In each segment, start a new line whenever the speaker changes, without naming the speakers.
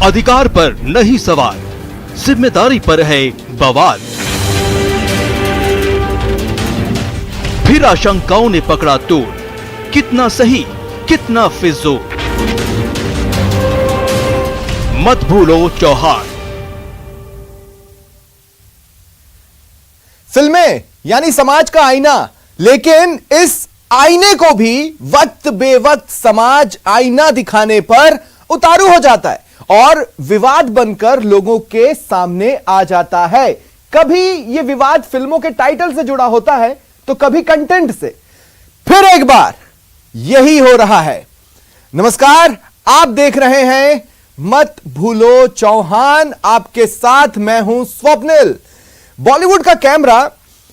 अधिकार पर नहीं सवाल, जिम्मेदारी पर है बवाल। फिर आशंकाओं ने पकड़ा तोड़, कितना सही कितना फिजूल। मत भूलो चौहान।
फिल्में यानी समाज का आईना, लेकिन इस आईने को भी वक्त बेवक्त समाज आईना दिखाने पर उतारू हो जाता है और विवाद बनकर लोगों के सामने आ जाता है। कभी यह विवाद फिल्मों के टाइटल से जुड़ा होता है तो कभी कंटेंट से। फिर एक बार यही हो रहा है। नमस्कार, आप देख रहे हैं मत भूलो चौहान। आपके साथ मैं हूं स्वप्निल। बॉलीवुड का कैमरा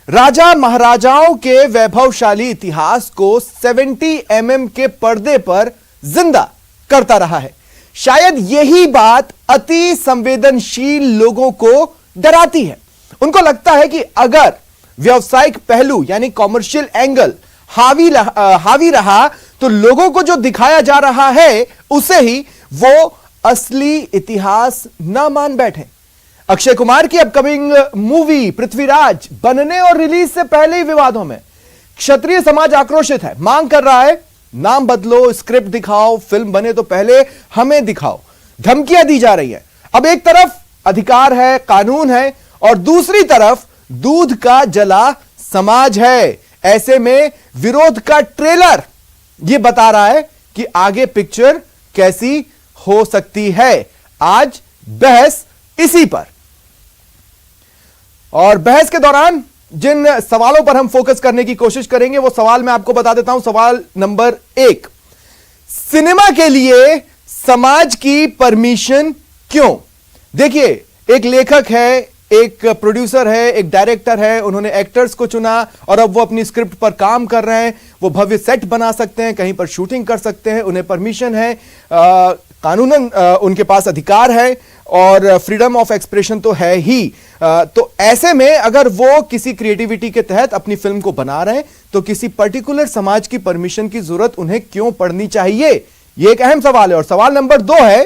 राजा महाराजाओं के वैभवशाली इतिहास को 70 mm के पर्दे पर जिंदा करता रहा है। शायद यही बात अति संवेदनशील लोगों को डराती है। उनको लगता है कि अगर व्यावसायिक पहलू यानी कॉमर्शियल एंगल हावी रहा तो लोगों को जो दिखाया जा रहा है उसे ही वो असली इतिहास ना मान बैठे। अक्षय कुमार की अपकमिंग मूवी पृथ्वीराज बनने और रिलीज से पहले ही विवादों में। क्षत्रिय समाज आक्रोशित है, मांग कर रहा है नाम बदलो, स्क्रिप्ट दिखाओ, फिल्म बने तो पहले हमें दिखाओ। धमकियां दी जा रही है। अब एक तरफ अधिकार है, कानून है, और दूसरी तरफ दूध का जला समाज है। ऐसे में विरोध का ट्रेलर यह बता रहा है कि आगे पिक्चर कैसी हो सकती है। आज बहस इसी पर, और बहस के दौरान जिन सवालों पर हम फोकस करने की कोशिश करेंगे वो सवाल मैं आपको बता देता हूं। सवाल नंबर 1, सिनेमा के लिए समाज की परमिशन क्यों? देखिए, एक लेखक है, एक प्रोड्यूसर है, एक डायरेक्टर है, उन्होंने एक्टर्स को चुना और अब वो अपनी स्क्रिप्ट पर काम कर रहे हैं। वो भव्य सेट बना सकते हैं, कहीं पर शूटिंग कर सकते हैं, उन्हें परमिशन है, कानूनन उनके पास अधिकार है और फ्रीडम ऑफ एक्सप्रेशन तो है ही। तो ऐसे में अगर वो किसी क्रिएटिविटी के तहत अपनी फिल्म को बना रहे हैं तो किसी पर्टिकुलर समाज की परमिशन की जरूरत उन्हें क्यों पड़नी चाहिए? यह एक अहम सवाल है। और सवाल नंबर 2 है,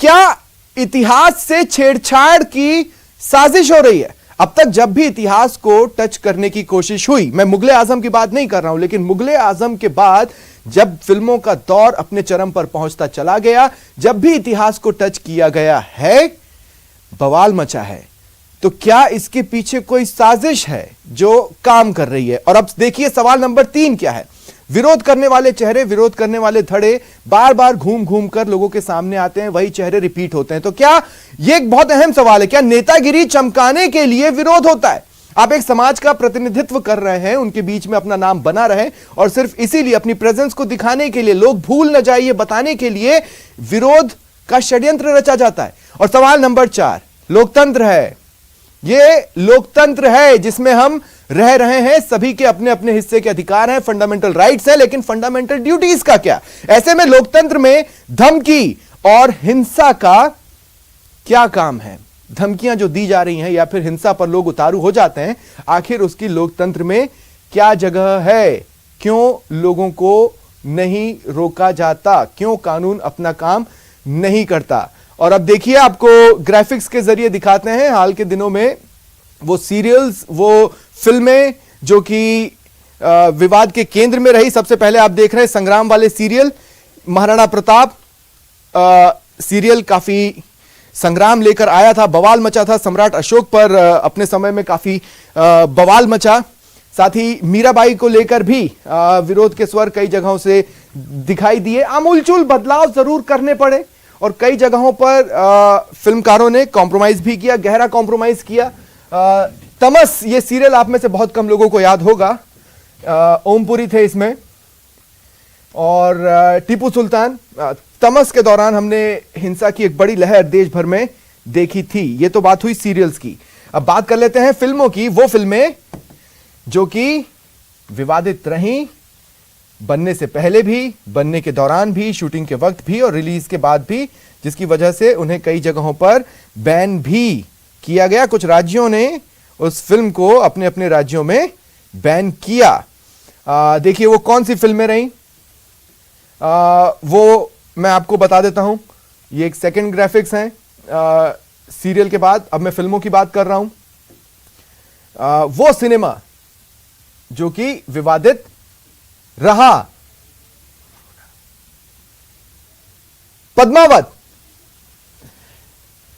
क्या इतिहास से छेड़छाड़ की साजिश हो रही है? अब तक जब भी इतिहास को टच करने की कोशिश हुई, मैं मुगले आजम की बात नहीं कर रहा हूं, लेकिन मुगले आजम के बाद जब फिल्मों का दौर अपने चरम पर पहुंचता चला गया, जब भी इतिहास को टच किया गया है, बवाल मचा है। तो क्या इसके पीछे कोई साजिश है जो काम कर रही है? और अब देखिए सवाल नंबर 3 क्या है। विरोध करने वाले चेहरे, विरोध करने वाले धड़े बार बार घूम घूम कर लोगों के सामने आते हैं, वही चेहरे रिपीट होते हैं। तो क्या यह एक बहुत अहम सवाल है, क्या नेतागिरी चमकाने के लिए विरोध होता है? आप एक समाज का प्रतिनिधित्व कर रहे हैं, उनके बीच में अपना नाम बना रहे और सिर्फ इसीलिए अपनी प्रेजेंस को दिखाने के लिए, लोग भूल न जाए ये बताने के लिए विरोध का षड्यंत्र रचा जाता है। और सवाल नंबर 4, लोकतंत्र है। ये लोकतंत्र है जिसमें हम रह रहे हैं, सभी के अपने अपने हिस्से के अधिकार हैं, फंडामेंटल राइट्स है, लेकिन फंडामेंटल ड्यूटीज का क्या? ऐसे में लोकतंत्र में धमकी और हिंसा का क्या काम है? धमकियां जो दी जा रही हैं या फिर हिंसा पर लोग उतारू हो जाते हैं, आखिर उसकी लोकतंत्र में क्या जगह है? क्यों लोगों को नहीं रोका जाता? क्यों कानून अपना काम नहीं करता? और अब देखिए, आपको ग्राफिक्स के जरिए दिखाते हैं हाल के दिनों में वो सीरियल्स, वो फिल्में जो कि विवाद के केंद्र में रही। सबसे पहले आप देख रहे हैं संग्राम वाले सीरियल। महाराणा प्रताप सीरियल काफी संग्राम लेकर आया था, बवाल मचा था। सम्राट अशोक पर अपने समय में काफी बवाल मचा। साथ ही मीराबाई को लेकर भी विरोध के स्वर कई जगहों से दिखाई दिए। आमूलचूल बदलाव जरूर करने पड़े और कई जगहों पर फिल्मकारों ने कॉम्प्रोमाइज भी किया, गहरा कॉम्प्रोमाइज किया। तमस ये सीरियल आप में से बहुत कम लोगों को याद होगा। ओमपुरी थे इसमें और टीपू सुल्तान। तमस के दौरान हमने हिंसा की एक बड़ी लहर देश भर में देखी थी। ये तो बात हुई सीरियल्स की। अब बात कर लेते हैं फिल्मों की। वो फिल्में जो कि विवादित रहीं, बनने से पहले भी, बनने के दौरान भी, शूटिंग के वक्त भी और रिलीज के बाद भी, जिसकी वजह से उन्हें कई जगहों पर बैन भी किया गया। कुछ राज्यों ने उस फिल्म को अपने अपने राज्यों में बैन किया। देखिए वो कौन सी फिल्में रहीं, वो मैं आपको बता देता हूं। ये एक सेकंड ग्राफिक्स हैं सीरियल के बाद। अब मैं फिल्मों की बात कर रहा हूं। वो सिनेमा जो कि विवादित रहा, पद्मावत।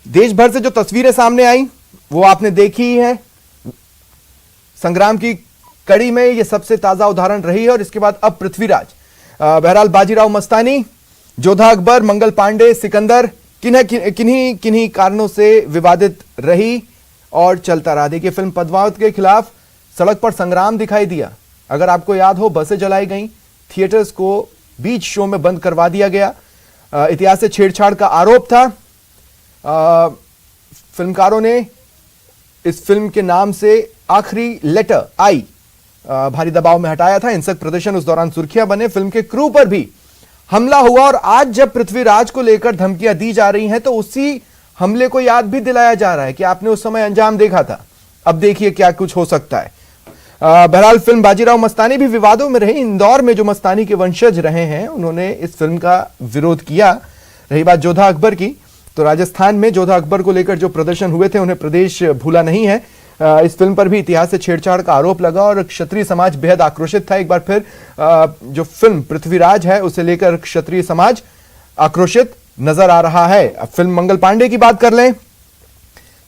देश भर से जो तस्वीरें सामने आई वो आपने देखी ही है। संग्राम की कड़ी में ये सबसे ताजा उदाहरण रही है। और इसके बाद अब पृथ्वीराज, बहरहाल बाजीराव मस्तानी, जोधा अकबर, मंगल पांडे, सिकंदर किन्हीं कारणों से विवादित रही और चलता रहा। देखिए, फिल्म पद्मावत के खिलाफ सड़क पर संग्राम दिखाई दिया। अगर आपको याद हो, बसें जलाई गई, थिएटर्स को बीच शो में बंद करवा दिया गया। इतिहास से छेड़छाड़ का आरोप था। फिल्मकारों ने इस फिल्म के नाम से आखिरी लेटर आई भारी दबाव में हटाया था। हिंसक प्रदर्शन उस दौरान सुर्खियां बने। फिल्म के क्रू पर भी हमला हुआ। और आज जब पृथ्वीराज को लेकर धमकियां दी जा रही हैं तो उसी हमले को याद भी दिलाया जा रहा है कि आपने उस समय अंजाम देखा था। अब देखिए क्या कुछ हो सकता है। बहरहाल फिल्म बाजीराव मस्तानी भी विवादों में रही। इंदौर में जो मस्तानी के वंशज रहे हैं उन्होंने इस फिल्म का विरोध किया। रही बात जोधा अकबर की, तो राजस्थान में जोधा अकबर को लेकर जो प्रदर्शन हुए थे उन्हें प्रदेश भूला नहीं है। इस फिल्म पर भी इतिहास से छेड़छाड़ का आरोप लगा और क्षत्रिय समाज बेहद आक्रोशित था। एक बार फिर जो फिल्म पृथ्वीराज है उसे लेकर क्षत्रिय समाज आक्रोशित नजर आ रहा है। अब फिल्म मंगल पांडे की बात कर लें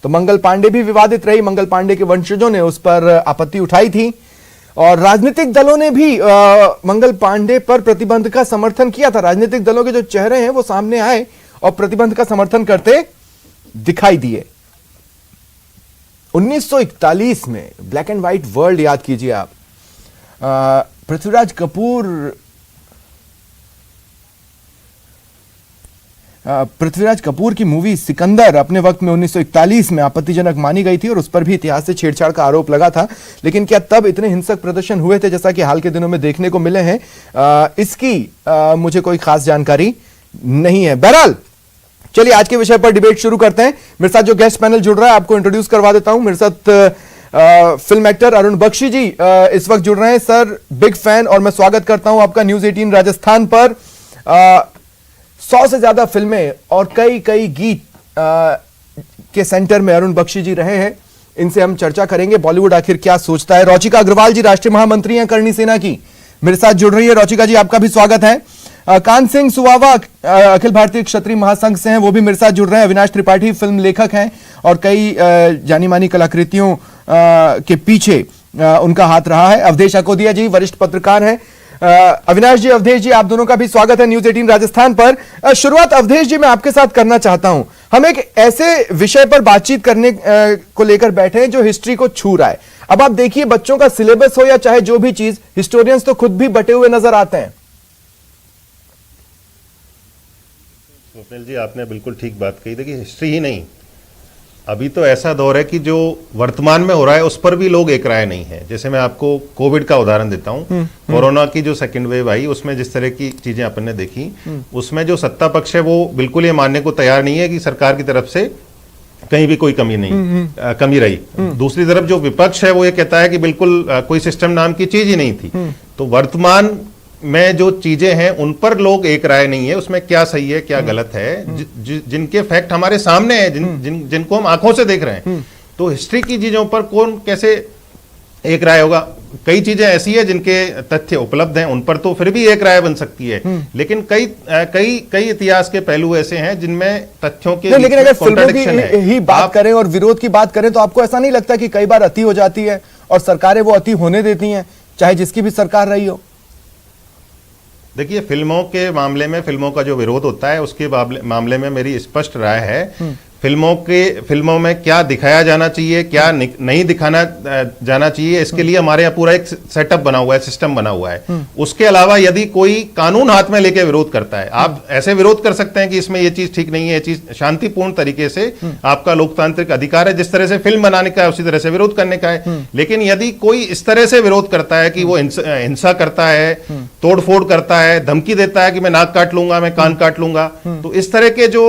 तो मंगल पांडे भी विवादित रही। मंगल पांडे के वंशजों ने उस पर आपत्ति उठाई थी और राजनीतिक दलों ने भी मंगल पांडे पर प्रतिबंध का समर्थन किया था। राजनीतिक दलों के जो चेहरे हैं वो सामने आए और प्रतिबंध का समर्थन करते दिखाई दिए। 1941 में ब्लैक एंड व्हाइट वर्ल्ड याद कीजिए आप। पृथ्वीराज कपूर की मूवी सिकंदर अपने वक्त में 1941 में आपत्तिजनक मानी गई थी और उस पर भी इतिहास से छेड़छाड़ का आरोप लगा था। लेकिन क्या तब इतने हिंसक प्रदर्शन हुए थे जैसा कि हाल के दिनों में देखने को मिले हैं? इसकी मुझे कोई खास जानकारी नहीं है। बहरहाल चलिए आज के विषय पर डिबेट शुरू करते हैं। मेरे साथ जो गेस्ट पैनल जुड़ रहा है आपको इंट्रोड्यूस करवा देता हूं। मेरे साथ फिल्म एक्टर अरुण बख्शी जी इस वक्त जुड़ रहे हैं। सर, बिग फैन और मैं स्वागत करता हूं आपका न्यूज 18 राजस्थान पर। 100 से ज्यादा फिल्में और कई गीत के सेंटर में अरुण बख्शी जी रहे हैं। इनसे हम चर्चा करेंगे बॉलीवुड आखिर क्या सोचता है। रौचिका अग्रवाल जी राष्ट्रीय महामंत्री हैं करणी सेना की, मेरे साथ जुड़ रही है। रौचिका जी आपका भी स्वागत है। कान सिंह सुवावा अखिल भारतीय क्षत्रिय महासंघ से हैं, वो भी मेरे साथ जुड़ रहे हैं। अविनाश त्रिपाठी फिल्म लेखक हैं और कई जानी मानी कलाकृतियों के पीछे उनका हाथ रहा है। अवधेश अकोदिया जी वरिष्ठ पत्रकार हैं। अविनाश जी, अवधेश जी, आप दोनों का भी स्वागत है न्यूज 18 राजस्थान पर। शुरुआत अवधेश जी मैं आपके साथ करना चाहता हूं। हम एक ऐसे विषय पर बातचीत करने को लेकर बैठे हैं जो हिस्ट्री को छू रहा है। अब आप देखिए, बच्चों का सिलेबस हो या चाहे जो भी चीज, हिस्टोरियंस तो खुद भी बटे हुए नजर आते हैं।
स्वप्निल जी, आपने बिल्कुल ठीक बात कही। देखिए, हिस्ट्री ही नहीं, अभी तो ऐसा दौर है कि जो वर्तमान में हो रहा है उस पर भी लोग एक राय नहीं है। जैसे मैं आपको कोविड का उदाहरण देता हूं। कोरोना की जो सेकंड वेव आई उसमें जिस तरह की चीजें अपन ने देखी, उसमें जो सत्ता पक्ष है वो बिल्कुल ये मानने को तैयार नहीं है कि सरकार की तरफ से कहीं भी कोई कमी नहीं कमी रही। दूसरी तरफ जो विपक्ष है वो ये कहता है कि बिल्कुल कोई सिस्टम नाम की चीज ही नहीं थी। तो वर्तमान में जो चीजें हैं उन पर लोग एक राय नहीं है, उसमें क्या सही है क्या गलत है, जिनके फैक्ट हमारे सामने हैं, जिनको हम आंखों से देख रहे हैं। तो हिस्ट्री की चीजों पर कौन कैसे एक राय होगा? कई चीजें ऐसी है जिनके तथ्य उपलब्ध हैं, उन पर तो फिर भी एक राय बन सकती है। लेकिन कई इतिहास के पहलू ऐसे हैं जिनमें तथ्यों के
लेकिन अगर फिल्मों की ही बात करें और विरोध की बात करें तो आपको ऐसा नहीं लगता कि कई बार अति हो जाती है और सरकारें वो अति होने देती हैं, चाहे जिसकी भी सरकार रही हो?
देखिए, फिल्मों के मामले में फिल्मों का जो विरोध होता है उसके मामले में मेरी स्पष्ट राय है। फिल्मों में क्या दिखाया जाना चाहिए, क्या नहीं दिखाना जाना चाहिए, इसके लिए हमारे यहाँ पूरा एक सेटअप बना हुआ है, सिस्टम बना हुआ है। उसके अलावा यदि कोई कानून हाथ में लेके विरोध करता है, आप ऐसे विरोध कर सकते हैं कि इसमें ये चीज ठीक नहीं है, ये चीज शांतिपूर्ण तरीके से आपका लोकतांत्रिक अधिकार है, जिस तरह से फिल्म बनाने का है उसी तरह से विरोध करने का है। लेकिन यदि कोई इस तरह से विरोध करता है कि वो हिंसा करता है, तोड़फोड़ करता है, धमकी देता है कि मैं नाक काट लूंगा, मैं कान काट लूंगा, तो इस तरह के जो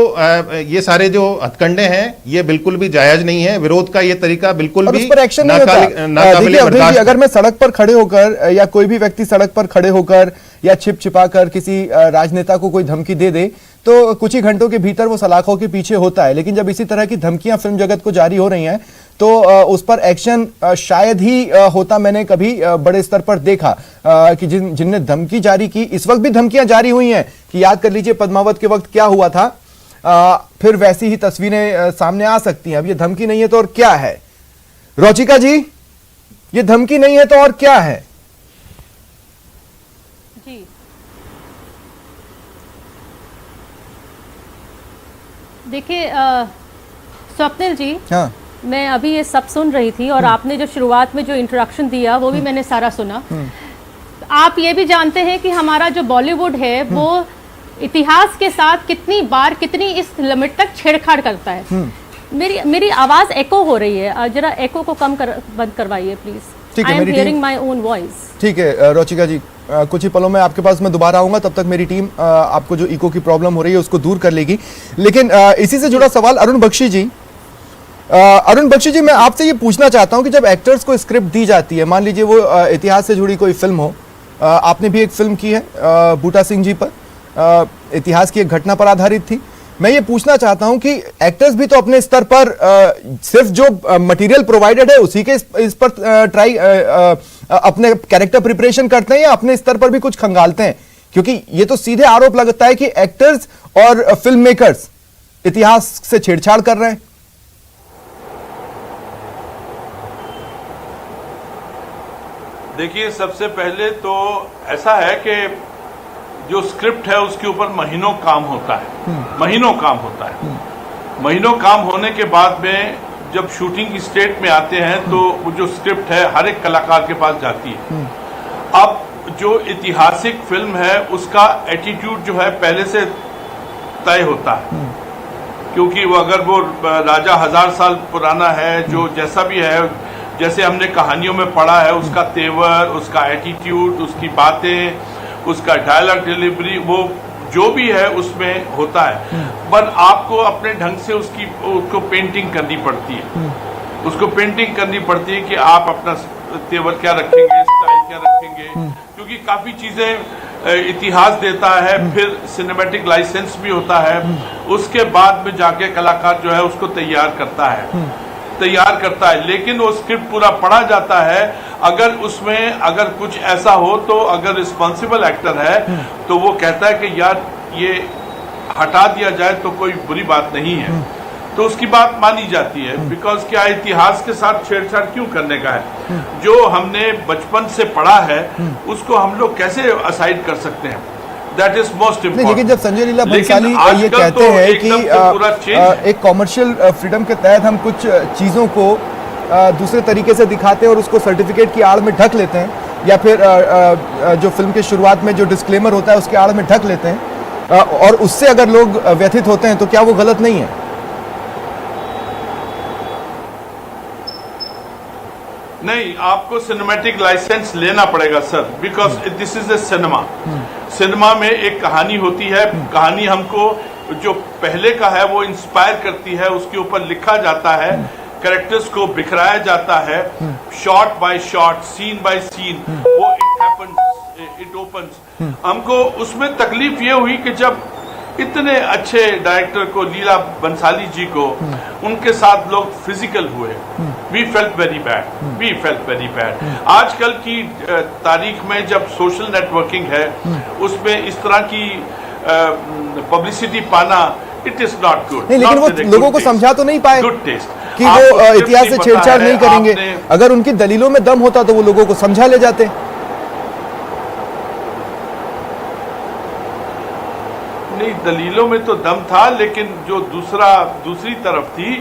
ये सारे जो हथकंडे हैं ये बिल्कुल भी जायज नहीं है। विरोध का ये तरीका बिल्कुल भी नाकाबिले बर्दाश्त।
अगर मैं सड़क पर खड़े होकर या कोई भी व्यक्ति सड़क पर खड़े होकर या छिप छिपा कर किसी राजनेता को कोई धमकी दे दे तो कुछ ही घंटों के भीतर वो सलाखों के पीछे होता है। लेकिन जब इसी तरह की धमकियां फिल्म जगत को जारी हो रही हैं तो उस पर एक्शन शायद ही होता मैंने कभी बड़े स्तर पर देखा कि जिनने धमकी जारी की, इस वक्त भी धमकियां जारी हुई हैं कि याद कर लीजिए पद्मावत के वक्त क्या हुआ था, फिर वैसी ही तस्वीरें सामने आ सकती हैं। अब ये धमकी नहीं है तो और क्या है? रोचिका जी, ये धमकी नहीं है तो और क्या है?
जी देखिए स्वप्निल जी,
हाँ,
मैं अभी ये सब सुन रही थी और आपने जो शुरुआत में जो इंट्रोडक्शन दिया वो भी मैंने सारा सुना। आप ये भी जानते हैं कि हमारा जो बॉलीवुड है वो इतिहास के साथ कितनी बार कितनी इस लिमिट तक छेड़छाड़ करता है। मेरी आवाज एको हो रही है, जरा एको को बंद करवाइए प्लीज।
ठीक है,
आई एम
मेरी
हियरिंग माय ओन वॉइस।
ठीक है रोचिका जी, कुछ ही पलों में आपके पास मैं दोबारा आऊंगा, तब तक मेरी टीम आपको जो इको की प्रॉब्लम हो रही है उसको दूर कर लेगी। लेकिन इसी से जुड़ा सवाल अरुण बख्शी जी, मैं आपसे ये पूछना चाहता हूं कि जब एक्टर्स को स्क्रिप्ट दी जाती है, मान लीजिए वो इतिहास से जुड़ी कोई फिल्म हो, आपने भी एक फिल्म की है बूटा सिंह जी पर, इतिहास की एक घटना पर आधारित थी। मैं ये पूछना चाहता हूं कि एक्टर्स भी तो अपने स्तर पर सिर्फ जो मटेरियल प्रोवाइडेड है उसी के इस पर ट्राई अपने कैरेक्टर प्रिपरेशन करते हैं या अपने स्तर पर भी कुछ खंगालते हैं? क्योंकि ये तो सीधे आरोप लगता है कि एक्टर्स और फिल्म मेकर्स इतिहास से छेड़छाड़ कर रहे हैं।
देखिए, सबसे पहले तो ऐसा है कि जो स्क्रिप्ट है उसके ऊपर महीनों काम होता है, महीनों काम होता है। महीनों काम होने के बाद में जब शूटिंग की स्टेट में आते हैं तो वो जो स्क्रिप्ट है हर एक कलाकार के पास जाती है। अब जो ऐतिहासिक फिल्म है उसका एटीट्यूड जो है पहले से तय होता है, क्योंकि वो अगर वो राजा 1000 साल पुराना है, जो जैसा भी है, जैसे हमने कहानियों में पढ़ा है, उसका तेवर, उसका एटीट्यूड, उसकी बातें, उसका डायलॉग डिलीवरी, वो जो भी है उसमें होता है। पर आपको अपने ढंग से उसको पेंटिंग करनी पड़ती है, उसको पेंटिंग करनी पड़ती है कि आप अपना तेवर क्या रखेंगे, स्टाइल क्या रखेंगे, क्योंकि काफी चीजें इतिहास देता है, फिर सिनेमैटिक लाइसेंस भी होता है, उसके बाद में जाके कलाकार जो है उसको तैयार करता है। लेकिन वो स्क्रिप्ट पूरा पढ़ा जाता है। अगर उसमें अगर कुछ ऐसा हो तो अगर रिस्पॉन्सिबल एक्टर है तो वो कहता है कि यार ये हटा दिया जाए तो कोई बुरी बात नहीं है, तो उसकी बात मानी जाती है। बिकॉज क्या इतिहास के साथ छेड़छाड़ क्यों करने का है? जो हमने बचपन से पढ़ा है उसको हम लोग कैसे असाइड कर सकते हैं? That is most important.
लेकिन जब संजय लीला भंसाली ये कहते हैं कि एक कॉमर्शियल फ्रीडम के तहत हम कुछ चीज़ों को दूसरे तरीके से दिखाते हैं और उसको सर्टिफिकेट की आड़ में ढक लेते हैं, या फिर जो फिल्म के शुरुआत में जो डिस्क्लेमर होता है उसके आड़ में ढक लेते हैं, और उससे अगर लोग व्यथित होते हैं तो क्या वो गलत नहीं है?
नहीं, आपको सिनेमैटिक लाइसेंस लेना पड़ेगा sir, because this is a cinema. Cinema में एक कहानी होती है, कहानी हमको जो पहले का है वो इंस्पायर करती है, उसके ऊपर लिखा जाता है, कैरेक्टर्स को बिखराया जाता है, shot by shot, scene by scene, वो इट हैपेंस, इट ओपन्स। हमको उसमें तकलीफ ये हुई कि जब इतने अच्छे डायरेक्टर को, लीला बंसाली जी को, उनके साथ लोग फिजिकल हुए, वी फेल्ट वेरी बैड। आजकल की तारीख में जब सोशल नेटवर्किंग है उसमें इस तरह की पब्लिसिटी पाना, इट इज नॉट गुड।
नहीं, लेकिन वो लोगों को समझा तो नहीं पाए
गुड टेस्ट
कि वो इतिहास से छेड़छाड़ नहीं करेंगे। अगर उनकी दलीलों में दम होता तो वो लोगों को समझा ले जाते।
नहीं, दलीलों में तो दम था, लेकिन जो दूसरी तरफ थी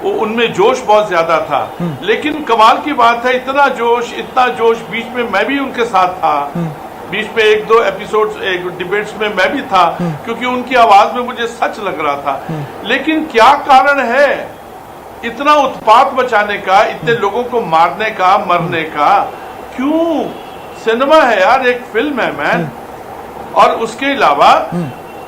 वो उनमें जोश बहुत ज्यादा था। लेकिन कमाल की बात है, इतना जोश, बीच में मैं भी उनके साथ था, बीच में 1-2 एपिसोड्स, डिबेट्स में मैं भी था, क्योंकि उनकी आवाज में मुझे सच लग रहा था। लेकिन क्या कारण है इतना उत्पात मचाने का, इतने लोगों को मारने का, मरने का? क्यों? सिनेमा है यार, एक फिल्म है मैन। और उसके अलावा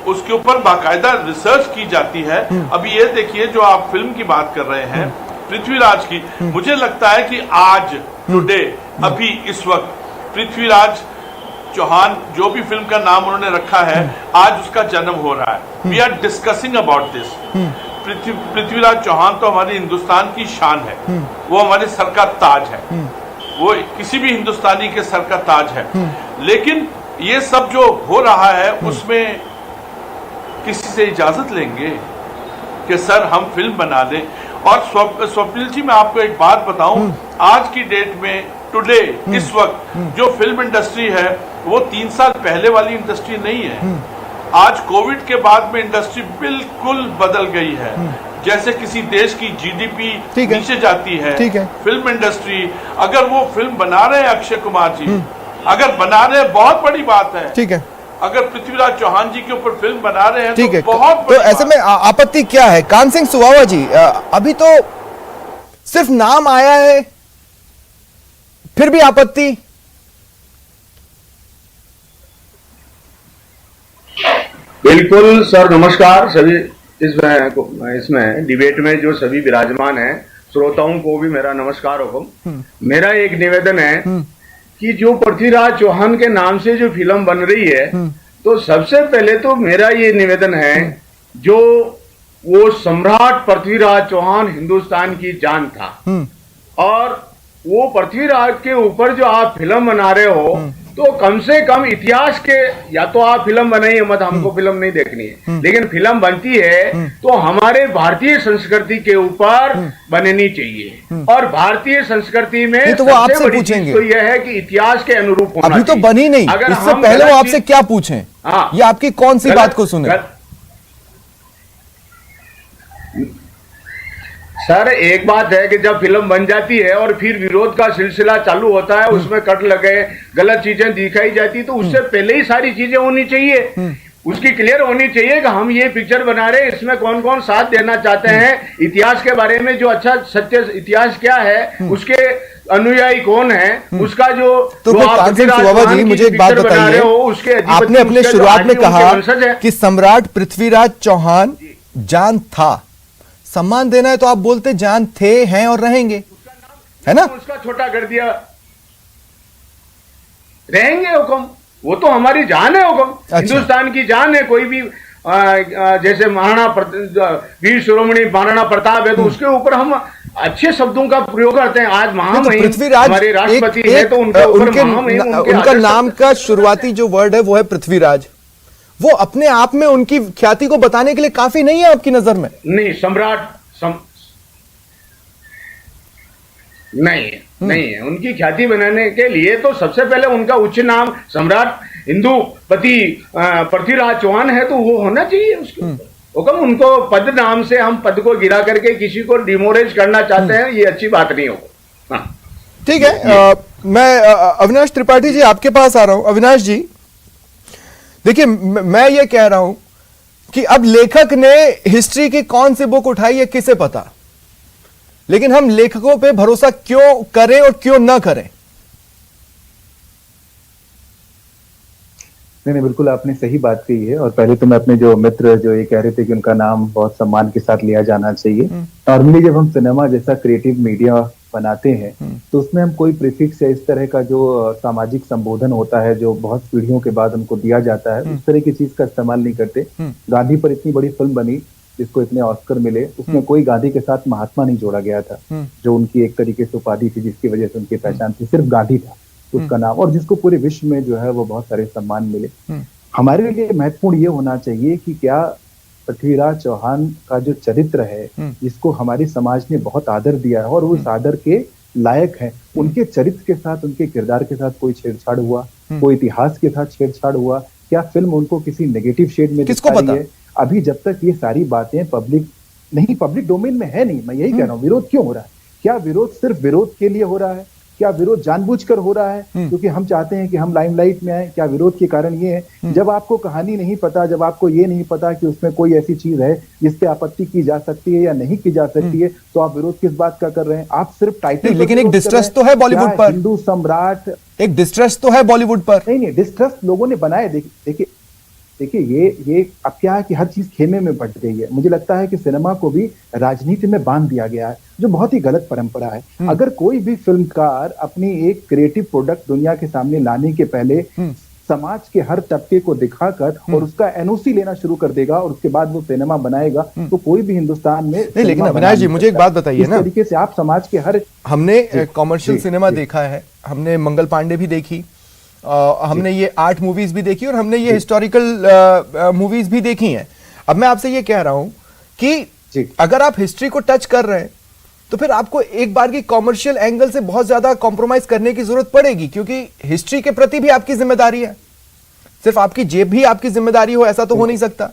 उसके ऊपर बाकायदा रिसर्च की जाती है। अभी ये देखिए, जो आप फिल्म की बात कर रहे हैं पृथ्वीराज की, मुझे लगता है कि आज, टुडे, अभी इस वक्त पृथ्वीराज चौहान जो भी फिल्म का नाम उन्होंने रखा है, आज उसका जन्म हो रहा है। We are discussing about this. Prithviraj Chauhan तो हमारे हिंदुस्तान की शान है, वो हमारे सर का ताज है, वो किसी भी हिंदुस्तानी के सर का ताज है। लेकिन ये सब जो हो रहा है उसमें किसी से इजाजत लेंगे कि सर हम फिल्म बना लें? और स्वप्निल जी, मैं आपको एक बात बताऊं, आज की डेट में टुडे इस वक्त जो फिल्म इंडस्ट्री है वो 3 साल पहले वाली इंडस्ट्री नहीं है। आज कोविड के बाद में इंडस्ट्री बिल्कुल बदल गई है। जैसे किसी देश की जीडीपी नीचे जाती है, फिल्म इंडस्ट्री, अगर वो फिल्म बना रहे हैं अक्षय कुमार जी, अगर बना रहे हैं, बहुत बड़ी बात है।
ठीक है,
अगर पृथ्वीराज चौहान जी के ऊपर फिल्म बना रहे हैं
ठीक है,
तो बहुत
तो ऐसे में आपत्ति क्या है? कान सिंह सुवावा जी, अभी तो सिर्फ नाम आया है, फिर भी आपत्ति?
बिल्कुल सर, नमस्कार सभी। इसमें डिबेट में जो सभी विराजमान हैं, श्रोताओं को भी मेरा नमस्कार हुकुम। मेरा एक निवेदन है कि जो पृथ्वीराज चौहान के नाम से जो फिल्म बन रही है, तो सबसे पहले तो मेरा ये निवेदन है, जो वो सम्राट पृथ्वीराज चौहान हिंदुस्तान की जान था, और वो पृथ्वीराज के ऊपर जो आप फिल्म बना रहे हो, तो कम से कम इतिहास के, या तो आप फिल्म बनाइए मत, हमको फिल्म नहीं देखनी है, लेकिन फिल्म बनती है तो हमारे भारतीय संस्कृति के ऊपर बननी चाहिए। और भारतीय संस्कृति में
तो वो आपसे
बड़ी
पूछेंगे
चीज तो यह है कि इतिहास के अनुरूप होना
अभी तो
चाहिए।
बनी नहीं,
अगर
इससे
हम
पहले वो
गलत
आपसे क्या पूछें?
हाँ,
ये आपकी कौन सी बात को सुने?
सर, एक बात है कि जब फिल्म बन जाती है और फिर विरोध का सिलसिला चालू होता है, उसमें कट लगे, गलत चीजें दिखाई जाती, तो उससे पहले ही सारी चीजें होनी चाहिए, उसकी क्लियर होनी चाहिए कि हम ये पिक्चर बना रहे हैं, इसमें कौन कौन साथ देना चाहते हैं, इतिहास के बारे में जो अच्छा सत्य इतिहास क्या है, उसके अनुयायी कौन है, उसका जो
तो कान सिंह सुवावा जी, मुझे एक बात बताइए, आपने अपने शुरुआत में कहा कि सम्राट पृथ्वीराज चौहान जान था, सम्मान देना है तो आप बोलते जान थे, हैं और रहेंगे, है ना?
उसका छोटा कर दिया, रहेंगे हुक्म, वो तो हमारी जान है हुक्म। अच्छा। हिंदुस्तान की जान है। कोई भी जैसे वीर शिरोमणि महाराणा प्रताप है, तो उसके ऊपर हम अच्छे शब्दों का प्रयोग करते हैं। आज महामहिम
पृथ्वीराज
हमारे राष्ट्रपति है, तो
उनका नाम का शुरुआती जो वर्ड है वो है पृथ्वीराज। वो अपने आप में उनकी ख्याति को बताने के लिए काफी नहीं है आपकी नजर में?
नहीं, सम्राट नहीं है। उनकी ख्याति बनाने के लिए तो सबसे पहले उनका उच्च नाम सम्राट हिंदूपति पृथ्वीराज चौहान है, तो वो होना चाहिए उसके हुक्म। उनको पद नाम से हम पद को गिरा करके किसी को डिमोरेज करना चाहते हैं, ये अच्छी बात नहीं होगी। हाँ,
ठीक है। मैं अविनाश त्रिपाठी जी आपके पास आ रहा हूं। अविनाश जी, देखिए, मैं ये कह रहा हूं कि अब लेखक ने हिस्ट्री की कौन सी बुक उठाई है किसे पता, लेकिन हम लेखकों पे भरोसा क्यों करें और क्यों ना करें?
नहीं, बिल्कुल आपने सही बात कही है। और पहले तो मैं अपने जो मित्र जो ये कह रहे थे कि उनका नाम बहुत सम्मान के साथ लिया जाना चाहिए। नॉर्मली जब हम सिनेमा जैसा क्रिएटिव मीडिया बनाते हैं तो उसमें हम कोई प्रीफिक्स या इस तरह का जो सामाजिक संबोधन होता है, जो बहुत पीढ़ियों के बाद उनको दिया जाता है, उस तरह की चीज का इस्तेमाल नहीं करते। गांधी पर इतनी बड़ी फिल्म बनी जिसको इतने ऑस्कर मिले, उसमें कोई गांधी के साथ महात्मा नहीं जोड़ा गया था, जो उनकी एक तरीके से उपाधि थी, जिसकी वजह से उनकी पहचान थी। सिर्फ गांधी था उसका नाम, और जिसको पूरे विश्व में जो है वो बहुत सारे सम्मान मिले। हमारे लिए महत्वपूर्ण ये होना चाहिए कि क्या पृथ्वीराज चौहान का जो चरित्र है, जिसको हमारे समाज ने बहुत आदर दिया है और उस आदर के लायक है, उनके चरित्र के साथ, उनके किरदार के साथ कोई छेड़छाड़ हुआ, कोई इतिहास के साथ छेड़छाड़ हुआ, क्या फिल्म उनको किसी नेगेटिव शेड में दिखा रही है? अभी जब तक ये सारी बातें पब्लिक डोमेन में है नहीं, मैं यही कह रहा हूँ, विरोध क्यों हो रहा है? क्या विरोध सिर्फ विरोध के लिए हो रहा है? क्या विरोध जानबूझकर हो रहा है क्योंकि हम चाहते हैं कि हम लाइमलाइट में आए? क्या विरोध के कारण ये है? जब आपको कहानी नहीं पता, जब आपको ये नहीं पता कि उसमें कोई ऐसी चीज है जिस पे आपत्ति की जा सकती है या नहीं की जा सकती है, तो आप विरोध किस बात का कर रहे हैं? आप सिर्फ टाइटल,
लेकिन एक डिस्ट्रेस तो है बॉलीवुड पर,
हिंदू सम्राट,
एक डिस्ट्रेस तो है बॉलीवुड पर।
नहीं, डिस्ट्रेस लोगों ने बनाए। देखिए ये अब क्या है कि हर चीज खेमे में बट गई है। मुझे लगता है कि सिनेमा को भी राजनीति में बांध दिया गया है, जो बहुत ही गलत परंपरा है। अगर कोई भी फिल्मकार अपनी एक क्रिएटिव प्रोडक्ट दुनिया के सामने लाने के पहले समाज के हर तबके को दिखाकर और उसका एनओसी लेना शुरू कर देगा और उसके बाद वो सिनेमा बनाएगा, तो कोई भी हिंदुस्तान में
नहीं। लेकिन अविनाश जी, मुझे एक बात बताइए ना,
इस तरीके से आप समाज के हर,
हमने कॉमर्शियल सिनेमा देखा है, हमने मंगल पांडे भी देखी, हमने ये आर्ट मूवीज भी देखी और हमने ये हिस्टोरिकल मूवीज भी देखी हैं। अब मैं आपसे ये कह रहा हूं कि अगर आप हिस्ट्री को टच कर रहे हैं तो फिर आपको एक बार की कॉमर्शियल एंगल से बहुत ज्यादा कॉम्प्रोमाइज करने की जरूरत पड़ेगी, क्योंकि हिस्ट्री के प्रति भी आपकी जिम्मेदारी है। सिर्फ आपकी जेब भी आपकी जिम्मेदारी हो ऐसा तो हो नहीं सकता।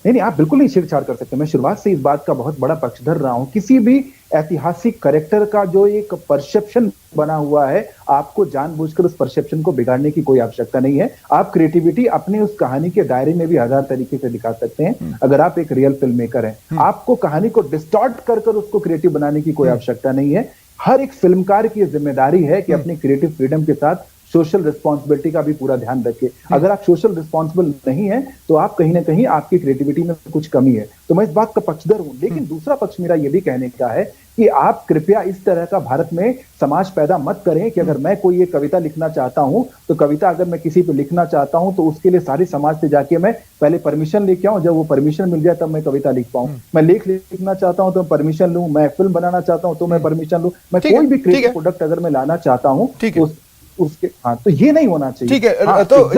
नहीं, आप बिल्कुल नहीं छेड़छाड़ कर सकते। मैं शुरुआत से इस बात का बहुत बड़ा पक्षधर रहा हूं, किसी भी ऐतिहासिक कैरेक्टर का जो एक परसेप्शन बना हुआ है, आपको जानबूझकर उस परसेप्शन को बिगाड़ने की कोई आवश्यकता नहीं है। आप क्रिएटिविटी अपनी उस कहानी के दायरे में भी हजार तरीके से दिखा सकते हैं। अगर आप एक रियल फिल्म मेकर हैं, आपको कहानी को डिस्टॉर्ट कर उसको क्रिएटिव बनाने की कोई आवश्यकता नहीं है। हर एक फिल्मकार की जिम्मेदारी है कि अपनी क्रिएटिव फ्रीडम के साथ सोशल रिस्पॉन्सिबिलिटी का भी पूरा ध्यान रखें। अगर आप सोशल रिस्पॉन्सिबल नहीं है तो आप कहीं ना कहीं आपकी क्रिएटिविटी में कुछ कमी है। तो मैं इस बात का पक्षधर हूं, लेकिन दूसरा पक्ष मेरा यह भी कहने का है कि आप कृपया इस तरह का भारत में समाज पैदा मत करें कि अगर मैं कोई एक कविता लिखना चाहता हूं तो कविता अगर मैं किसी पे लिखना चाहता हूं तो उसके लिए सारे समाज से जाके मैं पहले परमिशन लेके आऊं, जब वो परमिशन मिल जाए तब मैं कविता लिख पाऊं। मैं लेख लिखना चाहता हूं तो मैं परमिशन लूं, मैं फिल्म बनाना चाहता हूं तो मैं परमिशन लूं, मैं कोई भी क्रिएटिव प्रोडक्ट अगर मैं लाना चाहता हूं तो उसके तो ये नहीं होना चाहिए।
ठीक है, तो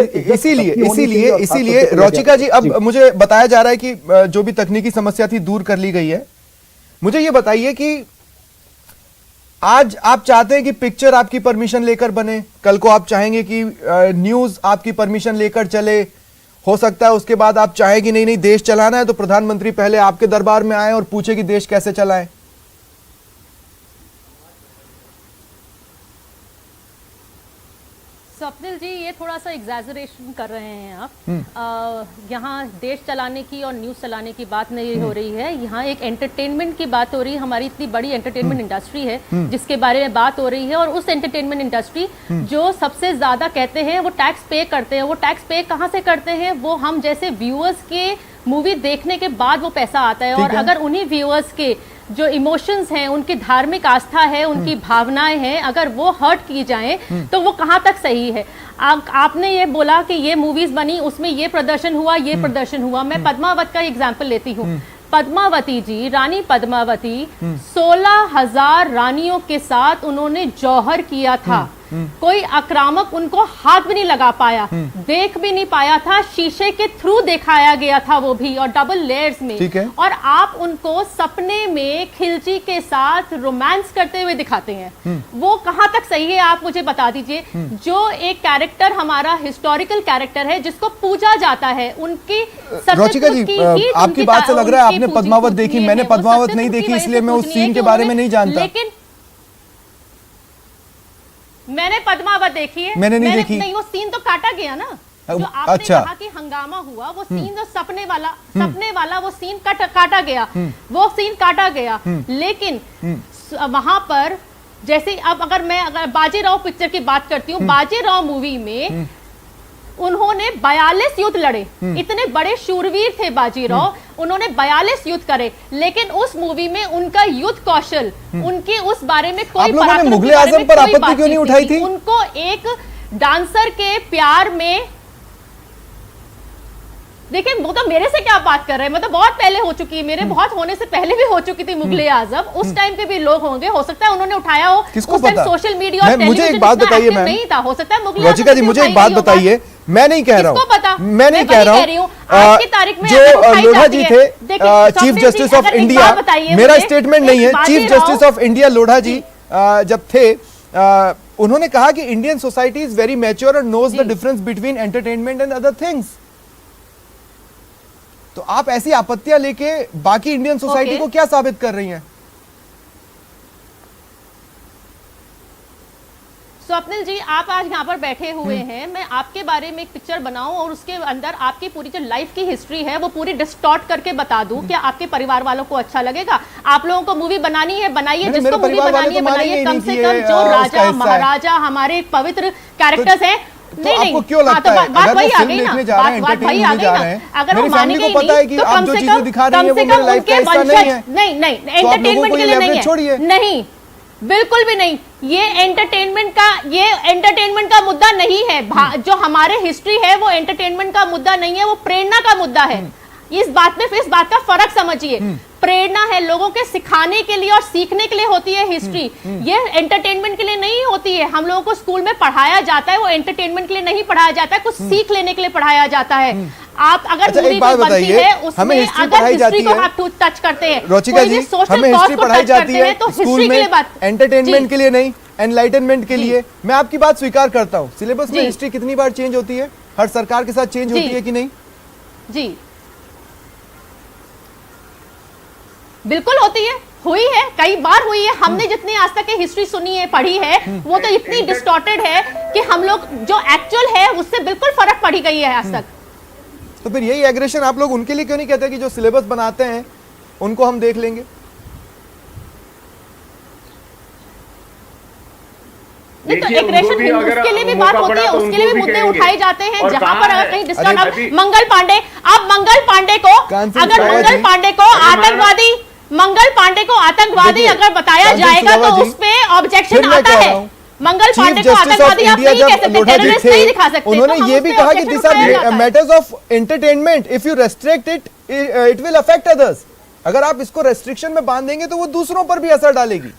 इसीलिए रोचिका जी, अब मुझे बताया जा रहा है कि जो भी तकनीकी समस्या थी दूर कर ली गई है। मुझे ये बताइए कि आज आप चाहते हैं कि पिक्चर आपकी परमिशन लेकर बने, कल को आप चाहेंगे कि न्यूज आपकी परमिशन लेकर चले, हो सकता है उसके बाद आप चाहें कि नहीं देश चलाना है तो प्रधानमंत्री पहले आपके दरबार में आए और पूछे कि देश कैसे चलाएं।
स्वप्निल जी, ये थोड़ा सा एग्जैजरेशन कर रहे हैं आप। यहाँ देश चलाने की और न्यूज़ चलाने की बात नहीं हो रही है, यहाँ एक एंटरटेनमेंट की बात हो रही है। हमारी इतनी बड़ी एंटरटेनमेंट इंडस्ट्री है जिसके बारे में बात हो रही है, और उस एंटरटेनमेंट इंडस्ट्री जो सबसे ज़्यादा कहते हैं वो टैक्स पे करते हैं। वो टैक्स पे कहाँ से करते हैं? वो हम जैसे व्यूअर्स के मूवी देखने के बाद वो पैसा आता है, और अगर उन्हीं व्यूअर्स के जो इमोशंस हैं, उनकी धार्मिक आस्था है, उनकी भावनाएं हैं, अगर वो हर्ट की जाएं तो वो कहाँ तक सही है? आपने ये बोला कि ये मूवीज बनी, उसमें ये प्रदर्शन हुआ, ये प्रदर्शन हुआ। मैं पद्मावत का एग्जाम्पल लेती हूँ। पद्मावती जी, रानी पद्मावती 16,000 रानियों के साथ उन्होंने जौहर किया था। कोई आक्रामक उनको हाथ भी नहीं लगा पाया, देख भी नहीं पाया था, शीशे के थ्रू दिखाया गया था वो भी, और डबल लेयर्स में। और आप उनको सपने में खिलची के साथ रोमांस करते हुए दिखाते हैं। वो कहां तक सही है आप मुझे बता दीजिए। जो एक कैरेक्टर हमारा हिस्टोरिकल कैरेक्टर है जिसको पूजा जाता है, उनकी
रोचिका जी, आपकी बात से लग रहा है आपने पद्मावत देखी, मैंने पद्मावत नहीं देखी, इसलिए मैं उस सीन के बारे में नहीं जानता।
लेकिन मैंने पद्मावत देखी है,
मैंने नहीं देखी।
नहीं, वो सीन तो काटा गया ना, जो आपने कहा कि हंगामा हुआ, वो सीन जो सपने वाला वो सीन काटा गया, वो सीन काटा गया। लेकिन वहां पर जैसे अगर बाजीराव पिक्चर की बात करती हूँ, बाजीराव मूवी में उन्होंने 42 युद्ध लड़े, इतने बड़े शूरवीर थे बाजीराव, उन्होंने 42 युद्ध करे, लेकिन उस मूवी में उनका युद्ध कौशल, उनके उस बारे में कोई
पराक्रम मुगले आजम पर आपत्ति क्यों नहीं उठाई थी?
उनको एक डांसर के प्यार में, देखिए वो तो मेरे से क्या बात कर रहे हैं, मैं तो बहुत पहले हो चुकी है, मेरे बहुत होने से पहले भी हो चुकी थी मुगले आजम। उस टाइम पे भी लोग होंगे, हो सकता है उन्होंने उठाया हो,
किसको पता?
सोशल मीडिया और
मुझे एक बात बताइए मैम,
नहीं था, हो सकता है मुगले
रोचिका जी मुझे एक बात बताइए, मैं नहीं कह रहा हूँ, मैं नहीं कह रहा हूँ,
आज की तारीख में
जो लोढ़ा जी थे चीफ जस्टिस ऑफ इंडिया, मेरा स्टेटमेंट नहीं है, chief justice of India Lodha ji जब थे, उन्होंने कहा कि Indian society is very mature and knows the difference between entertainment and other things. तो आप ऐसी आपत्तियां लेके बाकी इंडियन सोसाइटी को क्या साबित कर रही हैं?
स्वप्निल जी, आप आज यहाँ पर बैठे हुए हैं, मैं आपके बारे में एक पिक्चर बनाऊं और उसके अंदर आपकी पूरी जो लाइफ की हिस्ट्री है वो पूरी डिस्टॉर्ट करके बता दूं, क्या आपके परिवार वालों को अच्छा लगेगा? आप लोगों को मूवी बनानी है, बनाइए, जिसको मूवी बनानी है बनाइए, कम से कम जो राजा महाराजा हमारे पवित्र कैरेक्टर्स हैं।
तो आपको क्यों लगता है अगर वो फिल्म देखने जा रहे हैं, एंटरटेन होने जा रहे हैं, मेरी फैमिली को पता है कि आप जो चीजें दिखा रही हैं वो मेरी लाइफ का हिस्सा नहीं है,
नहीं एंटरटेनमेंट के लिए नहीं है, नहीं बिल्कुल भी नहीं। ये एंटरटेनमेंट का मुद्दा नहीं है। जो हमारे हिस्ट्री है वो एंटरटेनमेंट का मुद्दा नहीं है, वो प्रेरणा का मुद्दा है। इस बात का फर्क समझिए। प्रेरणा है लोगों के सिखाने के लिए और सीखने के लिए होती है हिस्ट्री। ये एंटरटेनमेंट के लिए नहीं होती है। हम लोगों को स्कूल में पढ़ाया जाता है, वो एंटरटेनमेंट के लिए नहीं पढ़ाया जाता है, कुछ सीख लेने के लिए पढ़ाया जाता है। आप अगर मूवी बनती है उसमें अगर हिस्ट्री को आप टच करते हैं,
रुचिका जी, हमें हिस्ट्री पढ़ाई जाती है
तो
स्कूल में, एंटरटेनमेंट के लिए नहीं, एनलाइटनमेंट के लिए। मैं आपकी बात स्वीकार करता हूँ। सिलेबस में हिस्ट्री कितनी बार चेंज होती है? हर सरकार के साथ चेंज होती है कि नहीं?
जी बिल्कुल होती है, हुई है, कई बार हुई है। हमने जितनी आज तक की हिस्ट्री सुनी है, पढ़ी है, वो तो इतनी डिस्टॉर्टेड है कि हम लोग जो एक्चुअल है उससे बिल्कुल फर्क पड़ी गई है आज तक।
तो फिर यही एग्रेशन आप लोग उनके लिए क्यों नहीं कहते कि जो सिलेबस बनाते हैं उनको हम देख लेंगे?
नहीं तो एग्रेशन उसके लिए भी बात होती है, उसके लिए भी मुद्दे उठाए जाते हैं जहां पर अगर कहीं डिस्टर्ब। अब मंगल पांडे को आतंकवादी अगर बताया जाएगा तो उस पे ऑब्जेक्शन आता है। मंगल पांडे को आतंकवादी आप नहीं कह सकते, टेररिस्ट नहीं दिखा सकते।
उन्होंने ये भी कहा कि this are matters of entertainment, if you restrict it will affect others. अगर आप इसको रेस्ट्रिक्शन में बांध देंगे तो वो दूसरों पर भी असर डालेगी।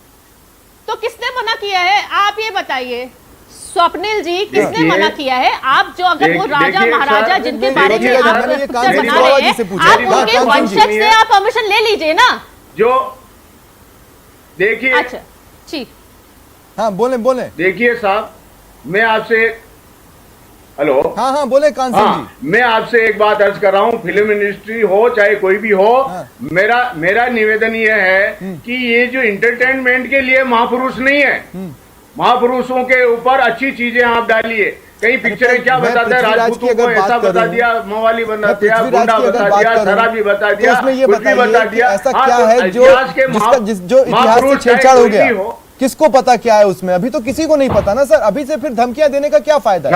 तो किसने मना किया है आप ये बताइए स्वप्निल जी, किसने मना किया है? आप जो अगर वो राजा महाराजा जिनके बारे में आप पिक्चर बना रहे हैं, आप उनके वंशज से आप परमिशन ले लीजिए ना।
जो देखिए,
अच्छा ठीक,
हाँ बोले।
देखिए साहब, मैं आपसे, हेलो,
हाँ बोले कांसन जी।
मैं आपसे एक बात अर्ज कर रहा हूँ, फिल्म इंडस्ट्री हो चाहे कोई भी हो, मेरा निवेदन ये है कि ये जो इंटरटेनमेंट के लिए महापुरुष नहीं है, महापुरुषों के ऊपर अच्छी चीजें आप डालिए। कई पिक्चरें क्या बताते हैं, राजपूतों को ऐसा बता दिया, मवाली बता दिया, गुंडा बता दिया, शराबी बता दिया, कुछ भी बता दिया।
ऐसा क्या है जो इतिहास से छेड़छाड़ हो गया? किसको पता क्या है उसमें? अभी तो किसी को नहीं पता ना सर। अभी से फिर धमकियां देने का क्या फायदा है?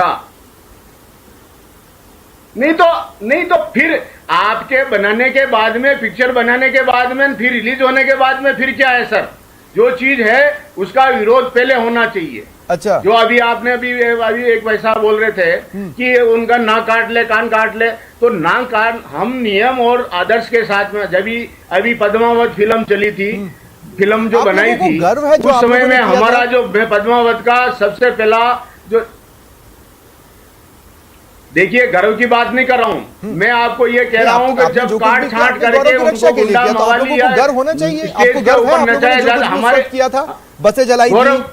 नहीं तो फिर आपके बनाने के बाद में, पिक्चर बनाने के बाद में, फिर रिलीज होने के बाद में फिर क्या है सर? जो चीज है उसका विरोध पहले होना चाहिए।
अच्छा, जो
अभी आपने अभी एक पैसा बोल रहे थे कि उनका नाक काट ले, कान काट ले, तो नाक काट, हम नियम और आदर्श के साथ में, जब अभी पद्मावत फिल्म चली थी, फिल्म जो बनाई थी उस समय में हमारा जो पद्मावत का सबसे पहला जो, देखिए गर्व की बात नहीं कर रहा हूँ मैं, आपको ये कह रहा हूँ कि जब काट छाट करके उनको गुंडा मवाली या
गर्व होना चाहिए। आपको गर्व है? नचाया जाता, हमारे किया था, बसें जलाई थी,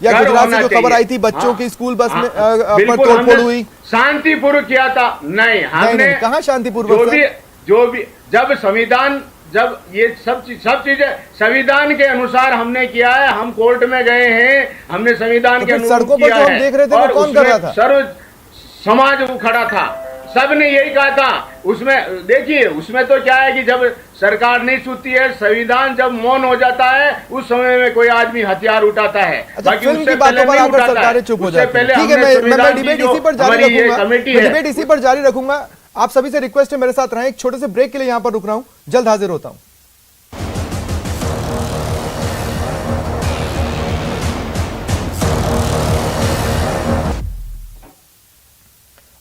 या गुजरात से जो खबर आई थी बच्चों की स्कूल बस में पर तोड़फोड़ हुई,
शांतिपूर्वक किया था? नहीं, हमने
कहाँ शांतिपूर्वक?
जो भी जब संविधान, जब ये सब चीजें संविधान के अनुसार हमने किया है, हम कोर्ट में गए हैं, हमने संविधान के अनुसार किया है।
देख रहे थे वो कौन कर रहा था?
सर्व समाज खड़ा था, सबने यही कहा था। उसमें देखिए, उसमें तो क्या है कि जब सरकार नहीं सुनती है, संविधान जब मौन हो जाता है, उस समय में कोई आदमी हथियार उठाता है।
बाकी उससे पहले नहीं उठाता है, चुप हो जाती है। ठीक है, मैं डिबेट इसी पर जारी रखूंगा, डिबेट इसी पर जारी रखूंगा। आप सभी से रिक्वेस्ट है मेरे साथ रहें। एक छोटे से ब्रेक के लिए यहां पर रुक रहा हूं, जल्द हाजिर होता हूं।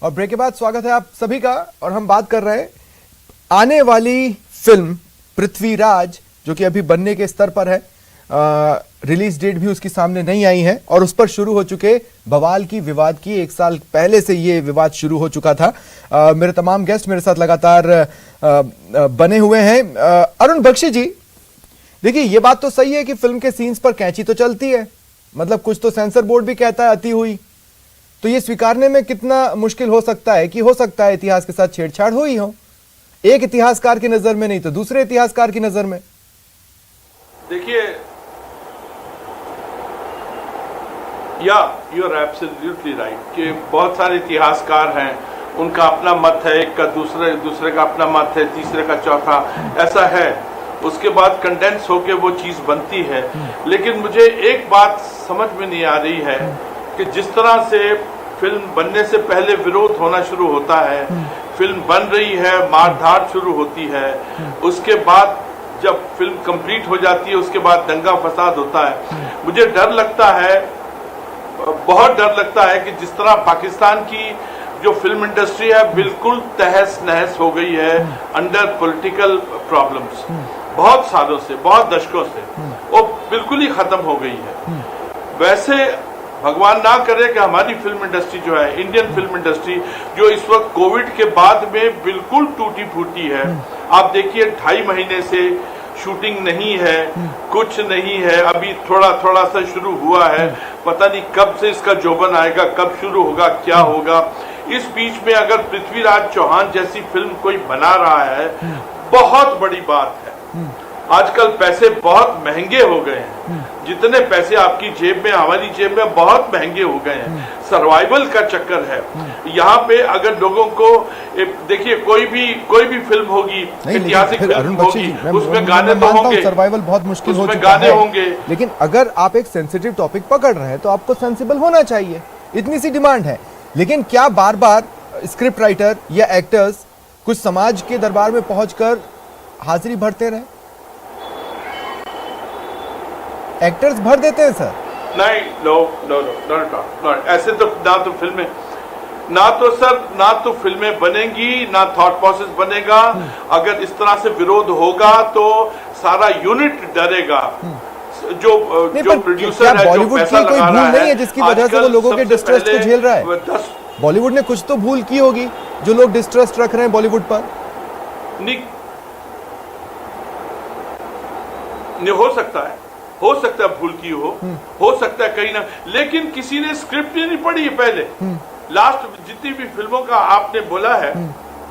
और ब्रेक के बाद स्वागत है आप सभी का। और हम बात कर रहे हैं आने वाली फिल्म पृथ्वीराज, जो कि अभी बनने के स्तर पर है। रिलीज डेट भी उसकी सामने नहीं आई है और उस पर शुरू हो चुके बवाल की, विवाद की। 1 साल पहले से ये विवाद शुरू हो चुका था। मेरे तमाम गेस्ट मेरे साथ लगातार बने हुए हैं। अरुण बख्शी जी, देखिए ये बात तो सही है कि फिल्म के सीन्स पर कैंची तो चलती है, मतलब कुछ तो सेंसर बोर्ड भी कहता है अति हुई। तो ये स्वीकारने में कितना मुश्किल हो सकता है कि हो सकता है इतिहास के साथ छेड़छाड़ हुई हो, एक इतिहासकार की नजर में नहीं तो दूसरे इतिहासकार की नजर में।
देखिए, या यू आर एब्सोल्युटली राइट कि बहुत सारे इतिहासकार हैं, उनका अपना मत है, एक का दूसरे का अपना मत है, तीसरे का चौथा, ऐसा है। उसके बाद कंडेंस होके वो चीज बनती है। लेकिन मुझे एक बात समझ में नहीं आ रही है कि जिस तरह से फिल्म बनने से पहले विरोध होना शुरू होता है, फिल्म बन रही है, मारधाड़ शुरू होती है, उसके बाद जब फिल्म कंप्लीट हो जाती है उसके बाद दंगा फसाद होता है। मुझे डर लगता है, बहुत डर लगता है कि जिस तरह पाकिस्तान की जो फिल्म इंडस्ट्री है बिल्कुल तहस नहस हो गई है अंडर पॉलिटिकल प्रॉब्लम्स, बहुत सालों से, बहुत दशकों से वो बिल्कुल ही खत्म हो गई है। वैसे भगवान ना करे कि हमारी फिल्म इंडस्ट्री जो है, इंडियन फिल्म इंडस्ट्री जो इस वक्त कोविड के बाद में बिल्कुल टूटी फूटी है। आप देखिए 2.5 महीने से शूटिंग नहीं है, कुछ नहीं है, अभी थोड़ा थोड़ा सा शुरू हुआ है, पता नहीं कब से इसका जोबन आएगा, कब शुरू होगा, क्या होगा। इस बीच में अगर पृथ्वीराज चौहान जैसी फिल्म कोई बना रहा है, बहुत बड़ी बात है। आजकल पैसे बहुत महंगे हो गए हैं, जितने पैसे आपकी जेब में, हमारी जेब में बहुत महंगे हो गए हैं। सर्वाइवल का चक्कर है यहाँ पे। अगर लोगों को देखिए, कोई भी फिल्म होगी, ऐतिहासिक फिल्म होगी, उसमें गाने तो होंगे,
सर्वाइवल बहुत मुश्किल हो चुका
गाने
है,
होंगे।
लेकिन अगर आप एक सेंसिटिव टॉपिक पकड़ रहे हैं तो आपको सेंसिबल होना चाहिए, इतनी सी डिमांड है। लेकिन क्या बार बार स्क्रिप्ट राइटर या एक्टर्स कुछ समाज के दरबार में पहुंचकर हाजिरी भरते रहे? एक्टर्स भर देते हैं सर?
नहीं, नो, ऐसे तो ना तो फिल्में बनेंगी, ना थॉट प्रोसेस बनेगा। अगर इस तरह से विरोध होगा तो सारा यूनिट डरेगा। जो प्रोड्यूसर है, जो पैसा लगा रहा है,
नहीं है जिसकी वजह से वो लोगों के डिस्ट्रस्ट को झेल रहा है। बॉलीवुड ने कुछ तो भूल की होगी जो लोग डिस्ट्रस्ट रख रहे हैं बॉलीवुड पर।
नहीं, हो सकता है भूल की हो सकता है कहीं ना, लेकिन किसी ने स्क्रिप्ट ही नहीं पढ़ी है पहले। लास्ट जितनी भी फिल्मों का आपने बोला है,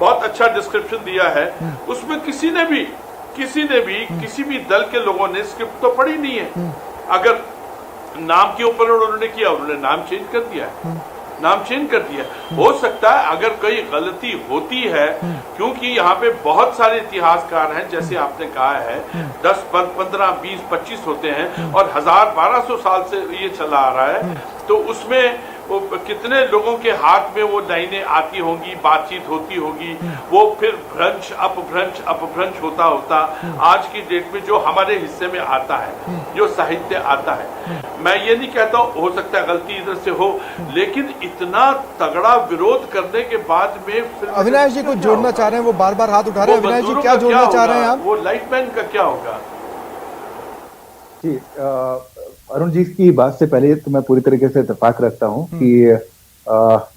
बहुत अच्छा डिस्क्रिप्शन दिया है, उसमें किसी भी दल के लोगों ने स्क्रिप्ट तो पढ़ी नहीं है। अगर नाम के ऊपर उन्होंने किया, उन्होंने नाम चेंज कर दिया। हो सकता है अगर कोई गलती होती है, क्योंकि यहाँ पे बहुत सारे इतिहासकार हैं, जैसे आपने कहा है 10, 15, 20, 25 होते हैं और 1000-1200 साल से ये चला आ रहा है। तो उसमें कितने लोगों के हाथ में वो लाइनें आती होंगी, बातचीत होती होगी, वो फिर अपभ्रंश होता आज की डेट में जो हमारे हिस्से में आता है, जो साहित्य आता है। मैं ये नहीं कहता हो सकता है गलती इधर से हो, लेकिन इतना तगड़ा विरोध करने के बाद में
अविनाश जी कुछ जोड़ना चाह रहे हैं, वो बार बार हाथ उठा रहे हैं। अविनाश जी क्या जोड़ना चाह रहे हैं आप?
वो लाइटमैन का क्या होगा?
जी, अरुण जी की बात से पहले तो मैं पूरी तरीके से इत्तेफाक रखता हूं कि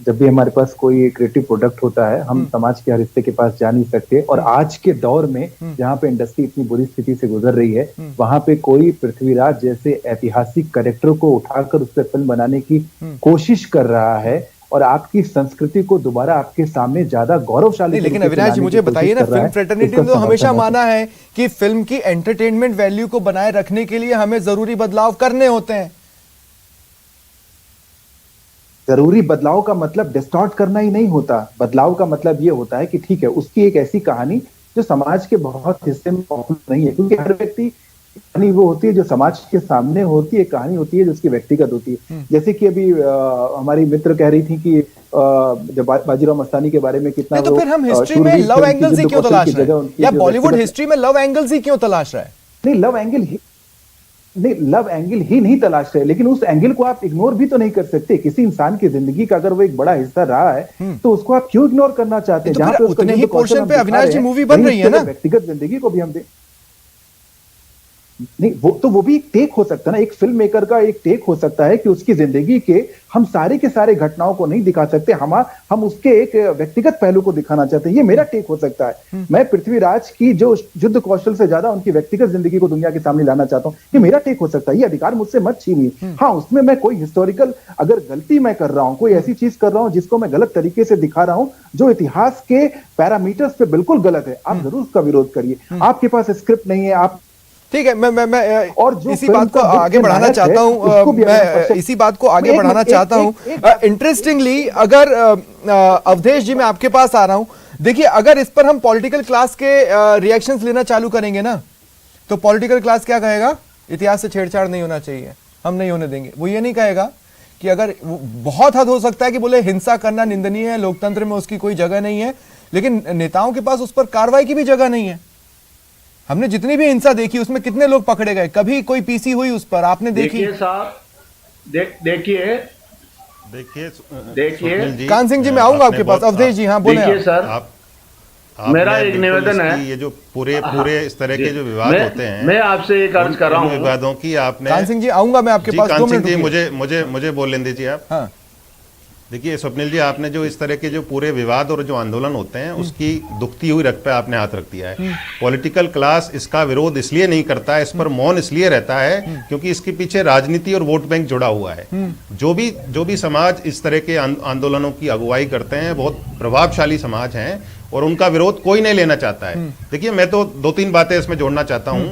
जब भी हमारे पास कोई क्रिएटिव प्रोडक्ट होता है, हम समाज के हर हिस्से के पास जा नहीं सकते। और आज के दौर में जहाँ पे इंडस्ट्री इतनी बुरी स्थिति से गुजर रही है, वहां पे कोई पृथ्वीराज जैसे ऐतिहासिक कैरेक्टर को उठाकर उससे फिल्म बनाने की कोशिश कर रहा है और आपकी संस्कृति को दोबारा आपके सामने ज्यादा गौरवशाली।
लेकिन अविनाश जी मुझे बताइए ना, फिल्म फ्रेटर्निटी ने तो हमेशा माना है कि फिल्म की एंटरटेनमेंट वैल्यू को बनाए रखने के लिए हमें जरूरी बदलाव करने होते हैं।
जरूरी बदलाव का मतलब डिस्टॉर्ट करना ही नहीं होता। बदलाव का मतलब ये होता है कि ठीक है, उसकी एक ऐसी कहानी जो समाज के बहुत हिस्से में पॉपुलर नहीं है, क्योंकि हर व्यक्ति कहानी वो होती है जो समाज के सामने होती है, कहानी होती है जो उसकी व्यक्तिगत होती है। जैसे कि अभी हमारी मित्र कह रही थी कि जब बाजीराव मस्तानी के बारे में कितना,
तो फिर हम हिस्ट्री में लव एंगल्स ही क्यों तलाश रहे हैं, या बॉलीवुड हिस्ट्री में लव एंगल्स ही क्यों तलाश रहा है?
नहीं, लव एंगल ही नहीं तलाश रहे, लेकिन उस एंगल को आप इग्नोर भी तो नहीं कर सकते। किसी इंसान की जिंदगी का अगर वो एक बड़ा हिस्सा रहा है तो उसको आप क्यों इग्नोर करना चाहते हैं?
जहां पे उतने ही पोर्शन पे अविनाश जी मूवी बन रही है ना,
व्यक्तिगत जिंदगी को भी हम दे नहीं, वो भी एक टेक हो सकता है ना, एक फिल्म मेकर का एक टेक हो सकता है कि उसकी जिंदगी के हम सारे के सारे घटनाओं को नहीं दिखा सकते, हम उसके एक व्यक्तिगत पहलू को दिखाना चाहते हैं। ये मेरा टेक हो सकता है। मैं पृथ्वीराज की जो युद्ध कौशल से ज्यादा उनकी व्यक्तिगत जिंदगी को दुनिया के सामने लाना चाहता हूं। ये मेरा टेक हो सकता है, ये अधिकार मुझसे मत छीनिए। हाँ, उसमें मैं कोई हिस्टोरिकल अगर गलती मैं कर रहा हूं, कोई ऐसी चीज कर रहा हूं जिसको मैं गलत तरीके से दिखा रहा हूं, जो इतिहास के पैरामीटर्स पे बिल्कुल गलत है, आप जरूर उसका विरोध करिए। आपके पास स्क्रिप्ट नहीं है, आप
ठीक है, मैं और इसी बात को आगे बढ़ाना चाहता हूं, मैं इसी बात को आगे बढ़ाना चाहता हूं। इंटरेस्टिंगली, अगर अवधेश जी मैं आपके पास आ रहा हूं, देखिए अगर इस पर हम पॉलिटिकल क्लास के रिएक्शंस लेना चालू करेंगे ना, तो पॉलिटिकल क्लास क्या कहेगा? इतिहास से छेड़छाड़ नहीं होना चाहिए, हम नहीं होने देंगे। वो ये नहीं कहेगा कि अगर बहुत हद हो सकता है कि बोले हिंसा करना निंदनीय है, लोकतंत्र में उसकी कोई जगह नहीं है, लेकिन नेताओं के पास उस पर कार्रवाई की भी जगह नहीं है। हमने जितनी भी हिंसा देखी उसमें कितने लोग पकड़े गए, कभी कोई पीसी हुई उस पर आपने देखी?
देखिए साहब, देखिए
स्वप्निल जी,
कान सिंह जी, मैं आऊंगा आपके पास। अवधेश जी, हाँ बोले
देखिए
आप।
सर, मेरा एक
बिल्कुल
निवेदन है,
ये जो पूरे इस तरह के जो विवाद होते हैं,
मैं आपसे एक अर्ज कर रहा हूँ,
विवादों की आपने।
कान सिंह जी आऊंगा मैं आपके पास, 2
कान सिंह
मिनट
जी,
रुकिए।
मुझे बोलने दीजिए आप।
हाँ।
देखिए स्वप्निल जी, आपने जो इस तरह के जो पूरे विवाद और जो आंदोलन होते हैं उसकी दुखती हुई रग पे आपने हाथ रख दिया है। पॉलिटिकल क्लास इसका विरोध इसलिए नहीं करता है, इस पर मौन इसलिए रहता है क्योंकि इसके पीछे राजनीति और वोट बैंक जुड़ा हुआ है। जो भी समाज इस तरह के आंदोलनों की अगुवाई करते हैं बहुत प्रभावशाली समाज हैं और उनका विरोध कोई नहीं लेना चाहता है। देखिए, मैं तो 2-3 बातें इसमें जोड़ना चाहता हूं।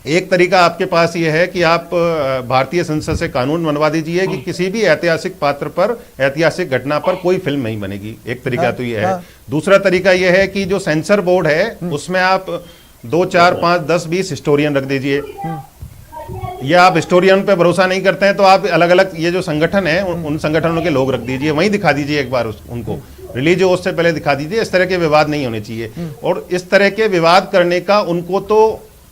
एक तरीका आपके पास ये है कि आप भारतीय संसद से कानून बनवा दीजिए कि किसी भी ऐतिहासिक पात्र पर, ऐतिहासिक घटना पर कोई फिल्म नहीं बनेगी। एक तरीका तो ये है। दूसरा तरीका ये है कि जो सेंसर बोर्ड है उसमें आप 2, 4, 5, 10, 20 हिस्टोरियन रख दीजिए। या आप हिस्टोरियन पे भरोसा नहीं करते हैं तो आप अलग अलग ये जो संगठन है उन संगठनों के लोग रख दीजिए, वहीं दिखा दीजिए एक बार उनको रिलीज हो उससे पहले दिखा दीजिए। इस तरह के विवाद नहीं होने चाहिए और इस तरह के विवाद करने का उनको तो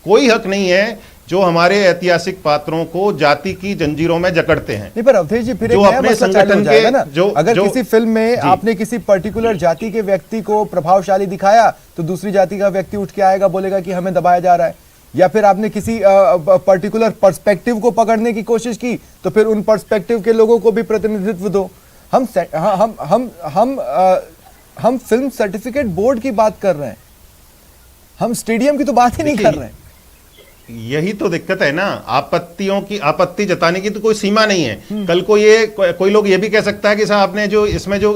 कोई हक नहीं है जो हमारे ऐतिहासिक पात्रों को जाति की जंजीरों में जकड़ते हैं।
नहीं, पर अवधेश जी, फिर
जो
एक नया
अपने
मसला चालू हो
संगठन
जाएगा ना।
के
अगर किसी फिल्म में आपने किसी पर्टिकुलर जाति के व्यक्ति को प्रभावशाली दिखाया तो दूसरी जाति का व्यक्ति उठ के आएगा, बोलेगा कि हमें दबाया जा रहा है। या फिर आपने किसी पर्टिकुलर पर्सपेक्टिव को पकड़ने की कोशिश की तो फिर उन पर्सपेक्टिव के लोगों को भी प्रतिनिधित्व दो। हम फिल्म सर्टिफिकेट बोर्ड की बात कर रहे हैं, हम स्टेडियम की तो बात ही नहीं कर रहे हैं।
यही तो दिक्कत है ना, आपत्ति जताने की तो कोई सीमा नहीं है। कल को कोई लोग ये भी कह सकता है कि साहब आपने जो इसमें जो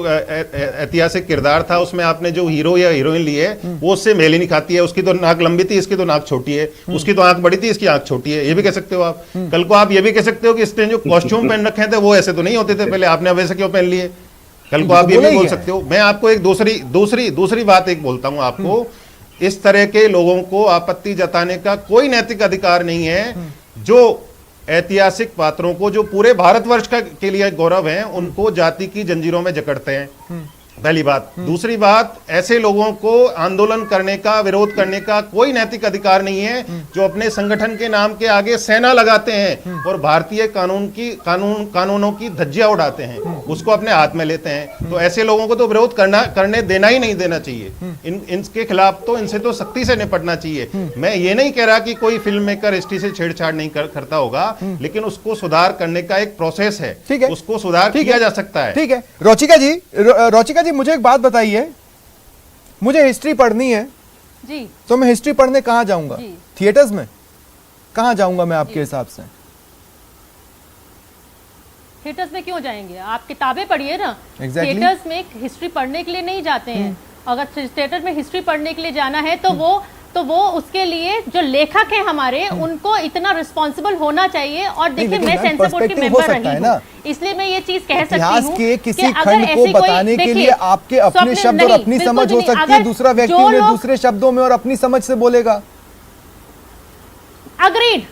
ऐतिहासिक किरदार था उसमें आपने जो हीरो या हीरोइन लिए वो उससे मेल ही नहीं खाती है, उसकी तो नाक लंबी थी, इसकी तो नाक छोटी है, उसकी तो आंख बड़ी थी, इसकी आंख छोटी है, ये भी कह सकते हो आप। कल को आप ये भी कह सकते हो कि इसने जो कॉस्ट्यूम पहन रखे थे वो ऐसे तो नहीं होते थे पहले, आपने वैसे क्यों पहन लिए। कल को आप ये भी बोल सकते हो। मैं आपको एक दूसरी बात एक बोलता हूं आपको, इस तरह के लोगों को आपत्ति जताने का कोई नैतिक अधिकार नहीं है जो ऐतिहासिक पात्रों को, जो पूरे भारतवर्ष के लिए गौरव हैं, उनको जाति की जंजीरों में जकड़ते हैं। पहली बात। दूसरी बात, ऐसे लोगों को आंदोलन करने का, विरोध करने का कोई नैतिक अधिकार नहीं है जो अपने संगठन के नाम के आगे सेना लगाते हैं और भारतीय कानूनों की धज्जियां उड़ाते हैं, उसको अपने हाथ में लेते हैं। तो ऐसे लोगों को तो विरोध करने देना ही नहीं देना चाहिए। इनके खिलाफ तो, इनसे तो सख्ती से निपटना चाहिए। मैं ये नहीं कह रहा कि कोई फिल्म मेकर हिस्ट्री से छेड़छाड़ नहीं करता होगा, लेकिन उसको सुधार करने का एक प्रोसेस है, उसको सुधार किया जा सकता है।
ठीक है। रोचिका जी, मुझे एक बात बताइए, मुझे हिस्ट्री पढ़नी है
जी,
तो मैं हिस्ट्री पढ़ने कहां जाऊंगा? थिएटर्स में? कहां जाऊंगा मैं आपके हिसाब से?
थिएटर्स में क्यों जाएंगे? आप किताबें पढ़िए ना।
Exactly.
थिएटर्स में हिस्ट्री पढ़ने के लिए नहीं जाते हैं। अगर थिएटर में हिस्ट्री पढ़ने के लिए जाना है तो वो उसके लिए जो लेखक हैं हमारे, उनको इतना रिस्पॉन्सिबल होना चाहिए। और देखिए, मैं सेंसर बोर्ड की मेंबर रही हूं, इसलिए मैं ये चीज कह सकती हूँ
के किसी खंड को बताने के लिए आपके अपने शब्द और अपनी समझ हो सकती है, दूसरा व्यक्ति उन्हें दूसरे शब्दों में और अपनी समझ से बोलेगा।
अग्रीड,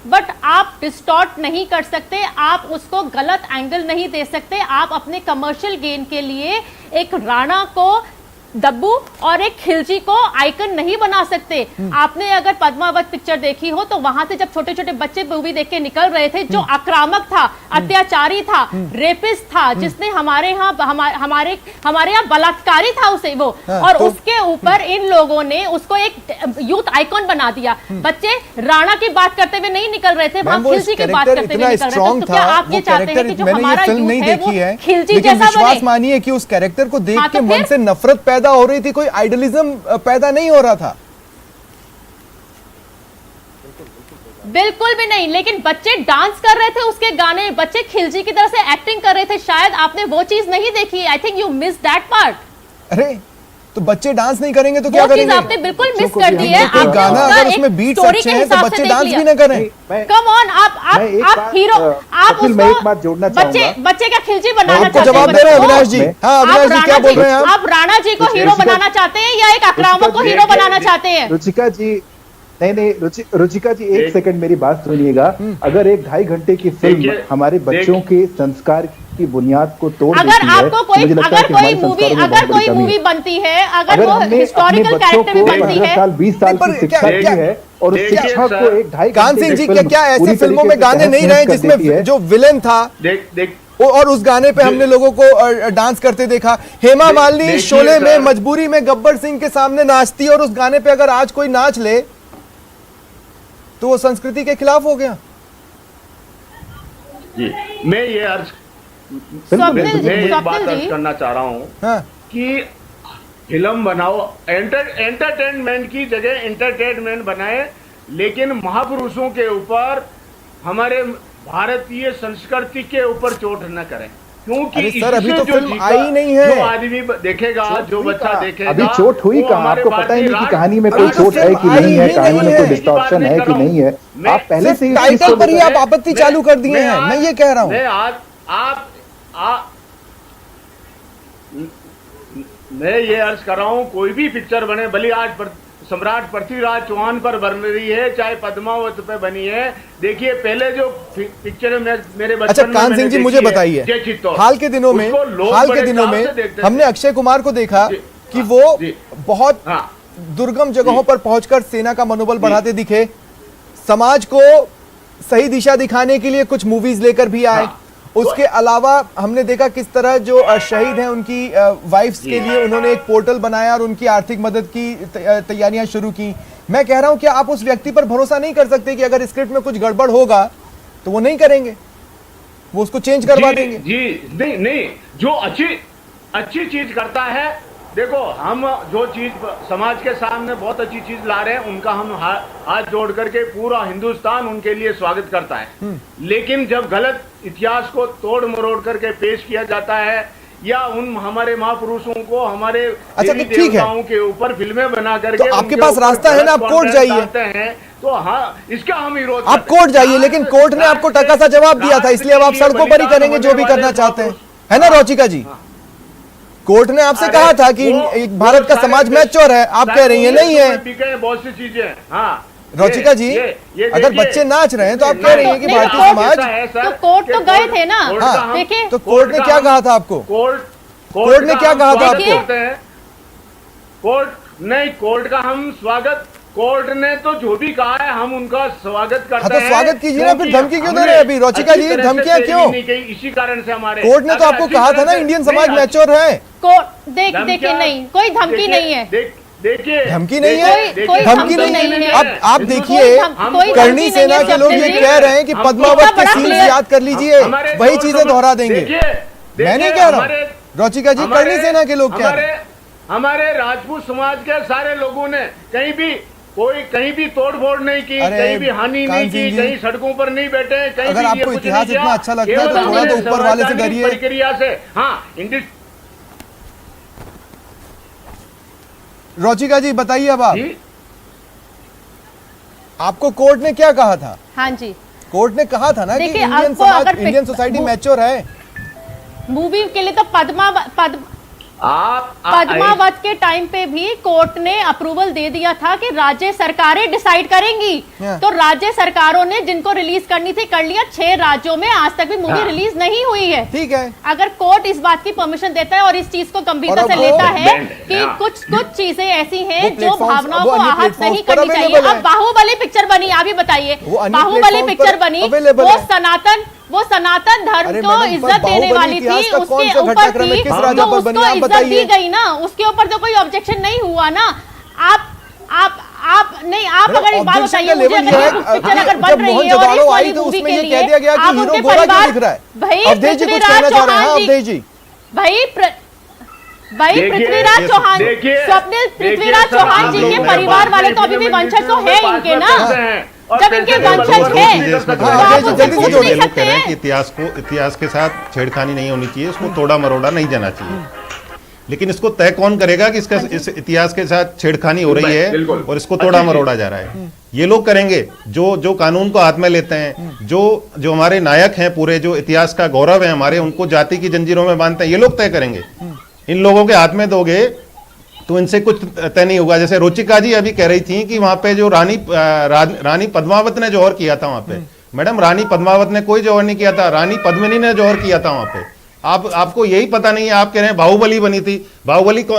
बट आप डिस्टॉर्ट नहीं कर सकते, आप उसको गलत एंगल नहीं दे सकते। आप अपने कमर्शियल गेन के लिए एक राणा को दब्बू और एक खिलजी को आइकन नहीं बना सकते। आपने अगर पद्मावत पिक्चर देखी हो तो वहां से जब छोटे छोटे बच्चे मूवी देख के निकल रहे थे, जो आक्रामक था, अत्याचारी था, रेपिस्ट था, जिसने हमारे यहाँ बलात्कारी था उसे वो, और तो उसके ऊपर इन लोगों ने उसको एक यूथ आइकॉन बना दिया। बच्चे राणा की बात करते हुए नहीं निकल रहे थे, वहां खिलजी की बात करते हुए निकल रहे थे। तो क्या आप ये चाहते हैं कि जो हमारा यूथ है वो खिलजी जैसा बने?
मानिए कि उस कैरेक्टर को देख के मन से नफरत पैदा हो रही थी, कोई आइडियलिज्म पैदा नहीं हो रहा था।
बिल्कुल भी नहीं, लेकिन बच्चे डांस कर रहे थे उसके गाने, बच्चे खिलजी की तरह से एक्टिंग कर रहे थे। शायद आपने वो चीज नहीं देखी। I think you miss that part.
अरे तो बच्चे डांस नहीं करेंगे तो क्या करेंगे?
आपने बिल्कुल मिस कर दी है।
आपने गाना अगर उसमें बीट्स अच्छे हैं तो बच्चे डांस भी ना करें।
कम ऑन, आप हीरो, आप उसको बच्चे क्या खिलजी बनाना चाहते हैं?
जवाब दे रहे हैं अविनाश जी। हाँ अविनाश जी, क्या बोल रहे हैं
आप? राणा जी को हीरो बनाना चाहते हैं या एक आक्रामक को हीरो बनाना चाहते हैं?
रुचिका जी, नहीं, रुचिका जी, एक सेकंड मेरी बात सुनिएगा। अगर एक 2.5 घंटे की फिल्म हमारे बच्चों के संस्कार की बुनियाद को तोड़
अगर
देती है,
आपको
तो
कोई
मुझे लगता है
अगर
कि
कोई
हमारे
मूवी
संस्कारों में
अगर
बहुत बड़ी
कोई
कमी
मूवी
है।
बनती है, अगर
अगर
वो
हमने अपने
हिस्टोरिकल
बच्चों
कैरेक्टर में
को
बनती
15
है,
साल 20 साल
पर
की शिक्षा
क्या-
दी है और उस
देखिए
शिक्षा
सर,
को एक 2.5
कान
घंटे
सिंह
की
जी,
फिल्म
क्या ऐसे
पूरी
फिल्मों
तरीके
में
से
गाने नहीं
तहस-नहस
रहे
कर देती
जिसमें
है।
जो विलेन था
देख
और उस गाने पे हमने लोगों को डांस करते देखा। हेमा मालिनी
देखिए
शोले में
सर।
मजबूरी में गब्बर सिंह के सामने नाचती और उस गाने पे अगर आज कोई नाच ले तो वो संस्कृति के खिलाफ हो गया।
जी, मैं ये अर्ज
स्वप्निल
मैं
जी,
एक बात
स्वप्निल
अर्ज
जी,
करना चाह रहा हूँ
हाँ,
कि फिल्म बनाओ, एंटरटेनमेंट की जगह एंटरटेनमेंट बनाए, लेकिन महापुरुषों के ऊपर, हमारे भारतीय संस्कृति के ऊपर चोट न करें, क्योंकि
अरे सर, अभी
इससे
तो
जो
फिल्म
जीता-
आई नहीं है।
जो आदमी देखेगा, जो बच्चा देखेगा,
अभी चोट हुई
वो
कहाँ?
हमारे
आपको पता ही नहीं कि
भारतीय
कहानी में
अभी
कोई
तो
चोट है
फिल्म
कि नहीं है,
आई ही
कहानी में
नहीं
कोई
है।
डिस्टॉर्शन है कि नहीं है।
मैं-
आप पहले से ही
सिर्फ
इस चीज
टाइटल
को
पर ही
लेकर-
आप आपत्ति चालू कर दिए हैं। मैं ये कह रहा हूं।
मैं आज मैं ये अर्ज कर रहा हूँ, कोई भी पिक्चर बने, भले आज सम्राट पृथ्वीराज चौहान पर बन रही है, चाहे पद्मावत पे बनी है। देखिए, पहले जो पिक्चर मेरे बचपन
अच्छा
में
कान
मैंने
सिंह जी,
देखी
मुझे
है,
बताइए,
जय चित्तौड़,
हाल के दिनों में
उसको लोग बड़े चाव से देखते थे।
हमने अक्षय कुमार को देखा
जी,
कि वो
जी,
बहुत
हाँ,
दुर्गम जगहों पर पहुंचकर सेना का मनोबल बढ़ाते दिखे, समाज को सही दिशा दिखाने के लिए कुछ मूवीज लेकर भी आए।
हाँ।
उसके अलावा हमने देखा किस तरह जो शहीद हैं उनकी वाइफ्स के लिए उन्होंने एक पोर्टल बनाया और उनकी आर्थिक मदद की तैयारियां शुरू की। मैं कह रहा हूं कि आप उस व्यक्ति पर भरोसा नहीं कर सकते कि अगर स्क्रिप्ट में कुछ गड़बड़ होगा तो वो नहीं करेंगे, वो उसको चेंज करवा देंगे।
जी, नहीं नहीं, जो अच्छी चीज करता है, देखो, हम जो चीज समाज के सामने बहुत अच्छी चीज ला रहे हैं, उनका हम हाथ जोड़ करके पूरा हिंदुस्तान उनके लिए स्वागत करता है। लेकिन जब गलत इतिहास को तोड़ मरोड़ करके पेश किया जाता है, या उन हमारे महापुरुषों को, हमारे
अच्छा,
देवी
तो ठीक है।
देवताओं के ऊपर फिल्में बना करके
तो आपके
उनके
पास
ऊपर
रास्ता है ना, आप
गलत
कोर्ट
content
जाइए।
डालते हैं, तो हाँ, इसका हम विरोध
आप
करते हैं।
कोर्ट जाइए, लेकिन कोर्ट ने आपको टका सा जवाब दिया था, इसलिए अब आप सड़कों पर ही करेंगे जो भी करना चाहते हैं, है ना रोचिका जी? कोर्ट ने आपसे कहा था कि भारत का समाज मैच्योर है, आप कह रही हैं नहीं है।
बहुत सी चीजें, हाँ,
रोचिका जी, अगर बच्चे नाच रहे हैं तो आप कह रही हैं कि भारतीय समाज,
तो कोर्ट तो गए थे ना।
हाँ,
देखिए,
तो कोर्ट ने क्या कहा था आपको? कोर्ट ने क्या कहा था आपको?
कोर्ट का हम स्वागत, कोर्ट ने तो जो भी कहा है हम उनका स्वागत करते
हाँ, तो
हैं।
स्वागत कीजिए ना, फिर
क्योंकि
धमकी क्यों दे रहे हैं अभी? रोचिका
अच्छी
जी,
तरह से
धमकियां
पेश
क्यों?
नहीं की, इसी कारण से हमारे
कोर्ट ने तो आपको कहा था ना इंडियन समाज मैच्योर है।
देखिए, नहीं, कोई धमकी नहीं है।
देखिए,
धमकी नहीं है,
कोई
धमकी नहीं है। अब आप देखिए,
कोई
करनी
धमकी
सेना
नहीं है,
के लोग ये
स्वप्निल जी।
कह रहे हैं कि
हम
पद्मावत
इतना
के
बड़ा
सीन्स
प्लेयर-
याद कर लीजिए,
हमारे
वही
जो
चीजें दोहरा देंगे। मैं नहीं कह रहा हूं, रोचिका जी, करनी सेना के लोग कह रहे हैं।
हमारे राजपूत समाज के सारे लोगों ने कहीं भी तोड़ फोड़ नहीं की,
अरे,
कहीं भी हानि नहीं
कांसी
की,
जी,
कहीं सड़कों पर नहीं बैठे, कहीं
अगर
भी
आपको
ये कुछ
इतिहास
नहीं
इतना
किया।
अच्छा लगता है तो
केवल
थोड़ा तो
हमने
ऊपर वाले से
संवैधानिक
डरिए।
प्रक्रिया से, हाँ,
रोचिका जी बताइए, अब आप,
जी,
आपको कोर्ट ने क्या कहा था?
हाँ जी,
कोर्ट ने कहा था ना कि
देखिए,
इंडियन
आपको
समाज,
अगर
इंडियन सोसाइटी मैच्योर है।
मूवी के लिए तो
आप
पद्मावत के टाइम पे भी कोर्ट ने अप्रूवल दे दिया था कि राज्य सरकारें डिसाइड करेंगी।
हाँ।
तो राज्य सरकारों ने जिनको रिलीज करनी थी कर लिया। 6 राज्यों में आज तक भी मूवी
हाँ।
रिलीज नहीं हुई है।
ठीक है,
अगर कोर्ट इस बात की परमिशन देता है और इस चीज को गंभीरता
और
से
अब
लेता
वो
है
बैंड,
कि
हाँ।
कुछ चीजें ऐसी हैं
वो
जो
प्लेटफॉर्म्स-
भावनाओं
वो
को
अन्य
आहत
प्लेटफॉर्म्स
नहीं
पर
करनी चाहिए।
available
अब
है।
बाहुबली पिक्चर बनी, आप ही बताइए,
वो अन्य
बाहुबली
प्लेटफॉर्म्स
पिक्चर
पर
बनी,
available है।
वो सनातन धर्म
अरे
को
मैडम, पर
इज्जत देने
बाहुबली
वाली
इतिहास
थी,
का कौन
उसके
सा
ऊपर
घटनाक्रम है?
थी,
किस
तो
राजा पर बनी?
उसको
आप
इज्जत
बताइए।
दी गई ना, उसके ऊपर तो कोई ऑब्जेक्शन नहीं हुआ ना। आप नहीं, आप अगर एक बात
Objection
बताइए
का
मुझे,
level
अगर
ये
ये
है,
पिक्चर अगर
जब
बन रही है और
मोहनजोदाड़ो
इस
आई
वाली
तो
मूवी
उसमें
के
ये
लिए
कह दिया गया कि
आप
हीरो
उनके
गोरा क्यों
परिवार,
दिख रहा है?
भाई
अवधेश जी कुछ
पृथ्वीराज
कहना चाह रहे हैं?
चौहान जी,
अवधेश जी,
भाई
देखिए,
पृथ्वीराज चौहान,
देखिए,
स्वप्निल पृथ्वीराज
देखिए,
चौहान
आप
जी
लोग
के
मेरे
परिवार
पास
वाले
में
तो अभी भी
फिल्म
वंशज तो
इंडस्ट्री
है
में
इनके
पास
ना।
करते हैं, और
जब
पैसे
इनके
देकर
वंशज
लोगों को
हैं,
भी कर सकते
तो
हैं।
हाँ,
आप
जल्दी
उनसे
से
पूछ
जोड़िए।
नहीं
लोग कह रहे हैं
सकते
कि इतिहास के साथ छेड़खानी नहीं होनी चाहिए, उसको तोड़ा मरोड़ा नहीं जाना चाहिए। लेकिन इसको तय कौन करेगा कि इसका इस इतिहास के साथ छेड़खानी हो रही है
बिल्कुल।
और इसको तोड़ा मरोड़ा जा रहा है? ये लोग करेंगे जो कानून को हाथ में लेते हैं, जो हमारे नायक हैं, पूरे जो इतिहास का गौरव है हमारे, उनको जाति की जंजीरों में बांधते हैं, ये लोग तय करेंगे। इन लोगों के हाथ में दोगे तो इनसे कुछ तय नहीं होगा। जैसे रोचिका जी अभी कह रही थी कि वहां पे जो रानी पद्मावत ने जौहर किया था वहां पे, मैडम रानी पद्मावत ने कोई जौहर नहीं किया था, रानी पद्मिनी ने जौहर किया था वहां पे। आपको यही पता नहीं है। आप कह रहे हैं बाहुबली बनी थी, बाहुबली को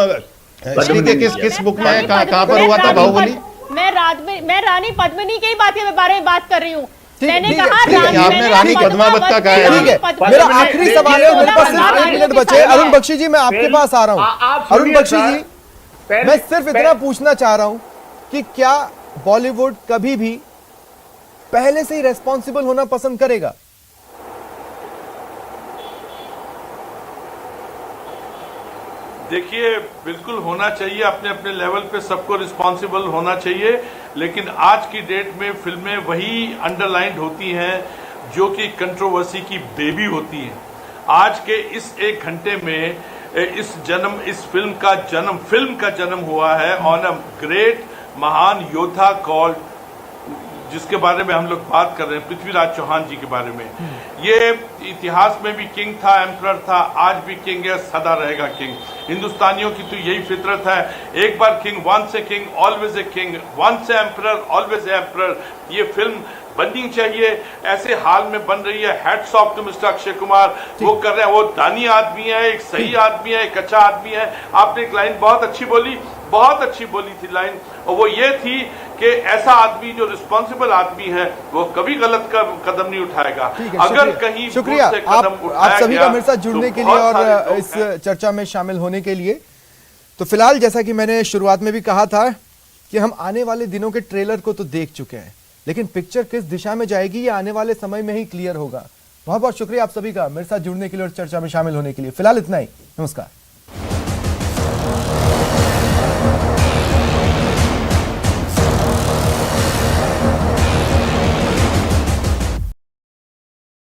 किस बुक में कहां पर हुआ था बाहुबली?
मैं रानी पद्मिनी के बारे में बात कर रही हूँ। मैंने
ठीक
कहा
है,
आपने रानी पद्मावत का कहा है।
ठीक है, मेरा आखिरी सवाल है, मेरे पास सिर्फ 1 मिनट बचे। अरुण बख्शी जी, मैं आपके पास आ रहा हूं। अरुण बख्शी जी, मैं सिर्फ इतना पूछना चाह रहा हूं कि क्या बॉलीवुड कभी भी पहले से ही रेस्पॉन्सिबल होना पसंद करेगा?
देखिए, बिल्कुल होना चाहिए, अपने अपने लेवल पे सबको रिस्पॉन्सिबल होना चाहिए, लेकिन आज की डेट में फिल्में वही अंडरलाइंड होती हैं जो कि कंट्रोवर्सी की बेबी होती हैं। आज के इस 1 घंटे में इस फिल्म का जन्म हुआ है ऑन अ ग्रेट महान योद्धा कॉल्ड, जिसके बारे में हम लोग बात कर रहे हैं, पृथ्वीराज चौहान जी के बारे में। ये इतिहास में भी किंग था, एम्परर था, आज भी किंग है, सदा रहेगा किंग। हिंदुस्तानियों की तो यही फितरत है, एक बार king, once a king, always a king, once a emperor, always a emperor. ये फिल्म बननी चाहिए, ऐसे हाल में बन रही है। Hats off to mister Akshay Kumar, वो कर रहे हैं, वो दानी आदमी है, एक सही आदमी है, एक अच्छा आदमी है। आपने एक लाइन बहुत अच्छी बोली थी लाइन, और वो ये थी कि ऐसा आदमी जो रिस्पॉन्सिबल आदमी है वो कभी गलत कदम नहीं उठाएगा। अगर कहीं
शुक्रिया आप सभी का मेरे साथ जुड़ने के लिए और इस चर्चा में शामिल होने के लिए। तो फिलहाल जैसा कि मैंने शुरुआत में भी कहा था कि हम आने वाले दिनों के ट्रेलर को तो देख चुके हैं, लेकिन पिक्चर किस दिशा में जाएगी ये आने वाले समय में ही क्लियर होगा। बहुत बहुत शुक्रिया आप सभी का मेरे साथ जुड़ने के लिए और चर्चा में शामिल होने के लिए। फिलहाल इतना ही, नमस्कार।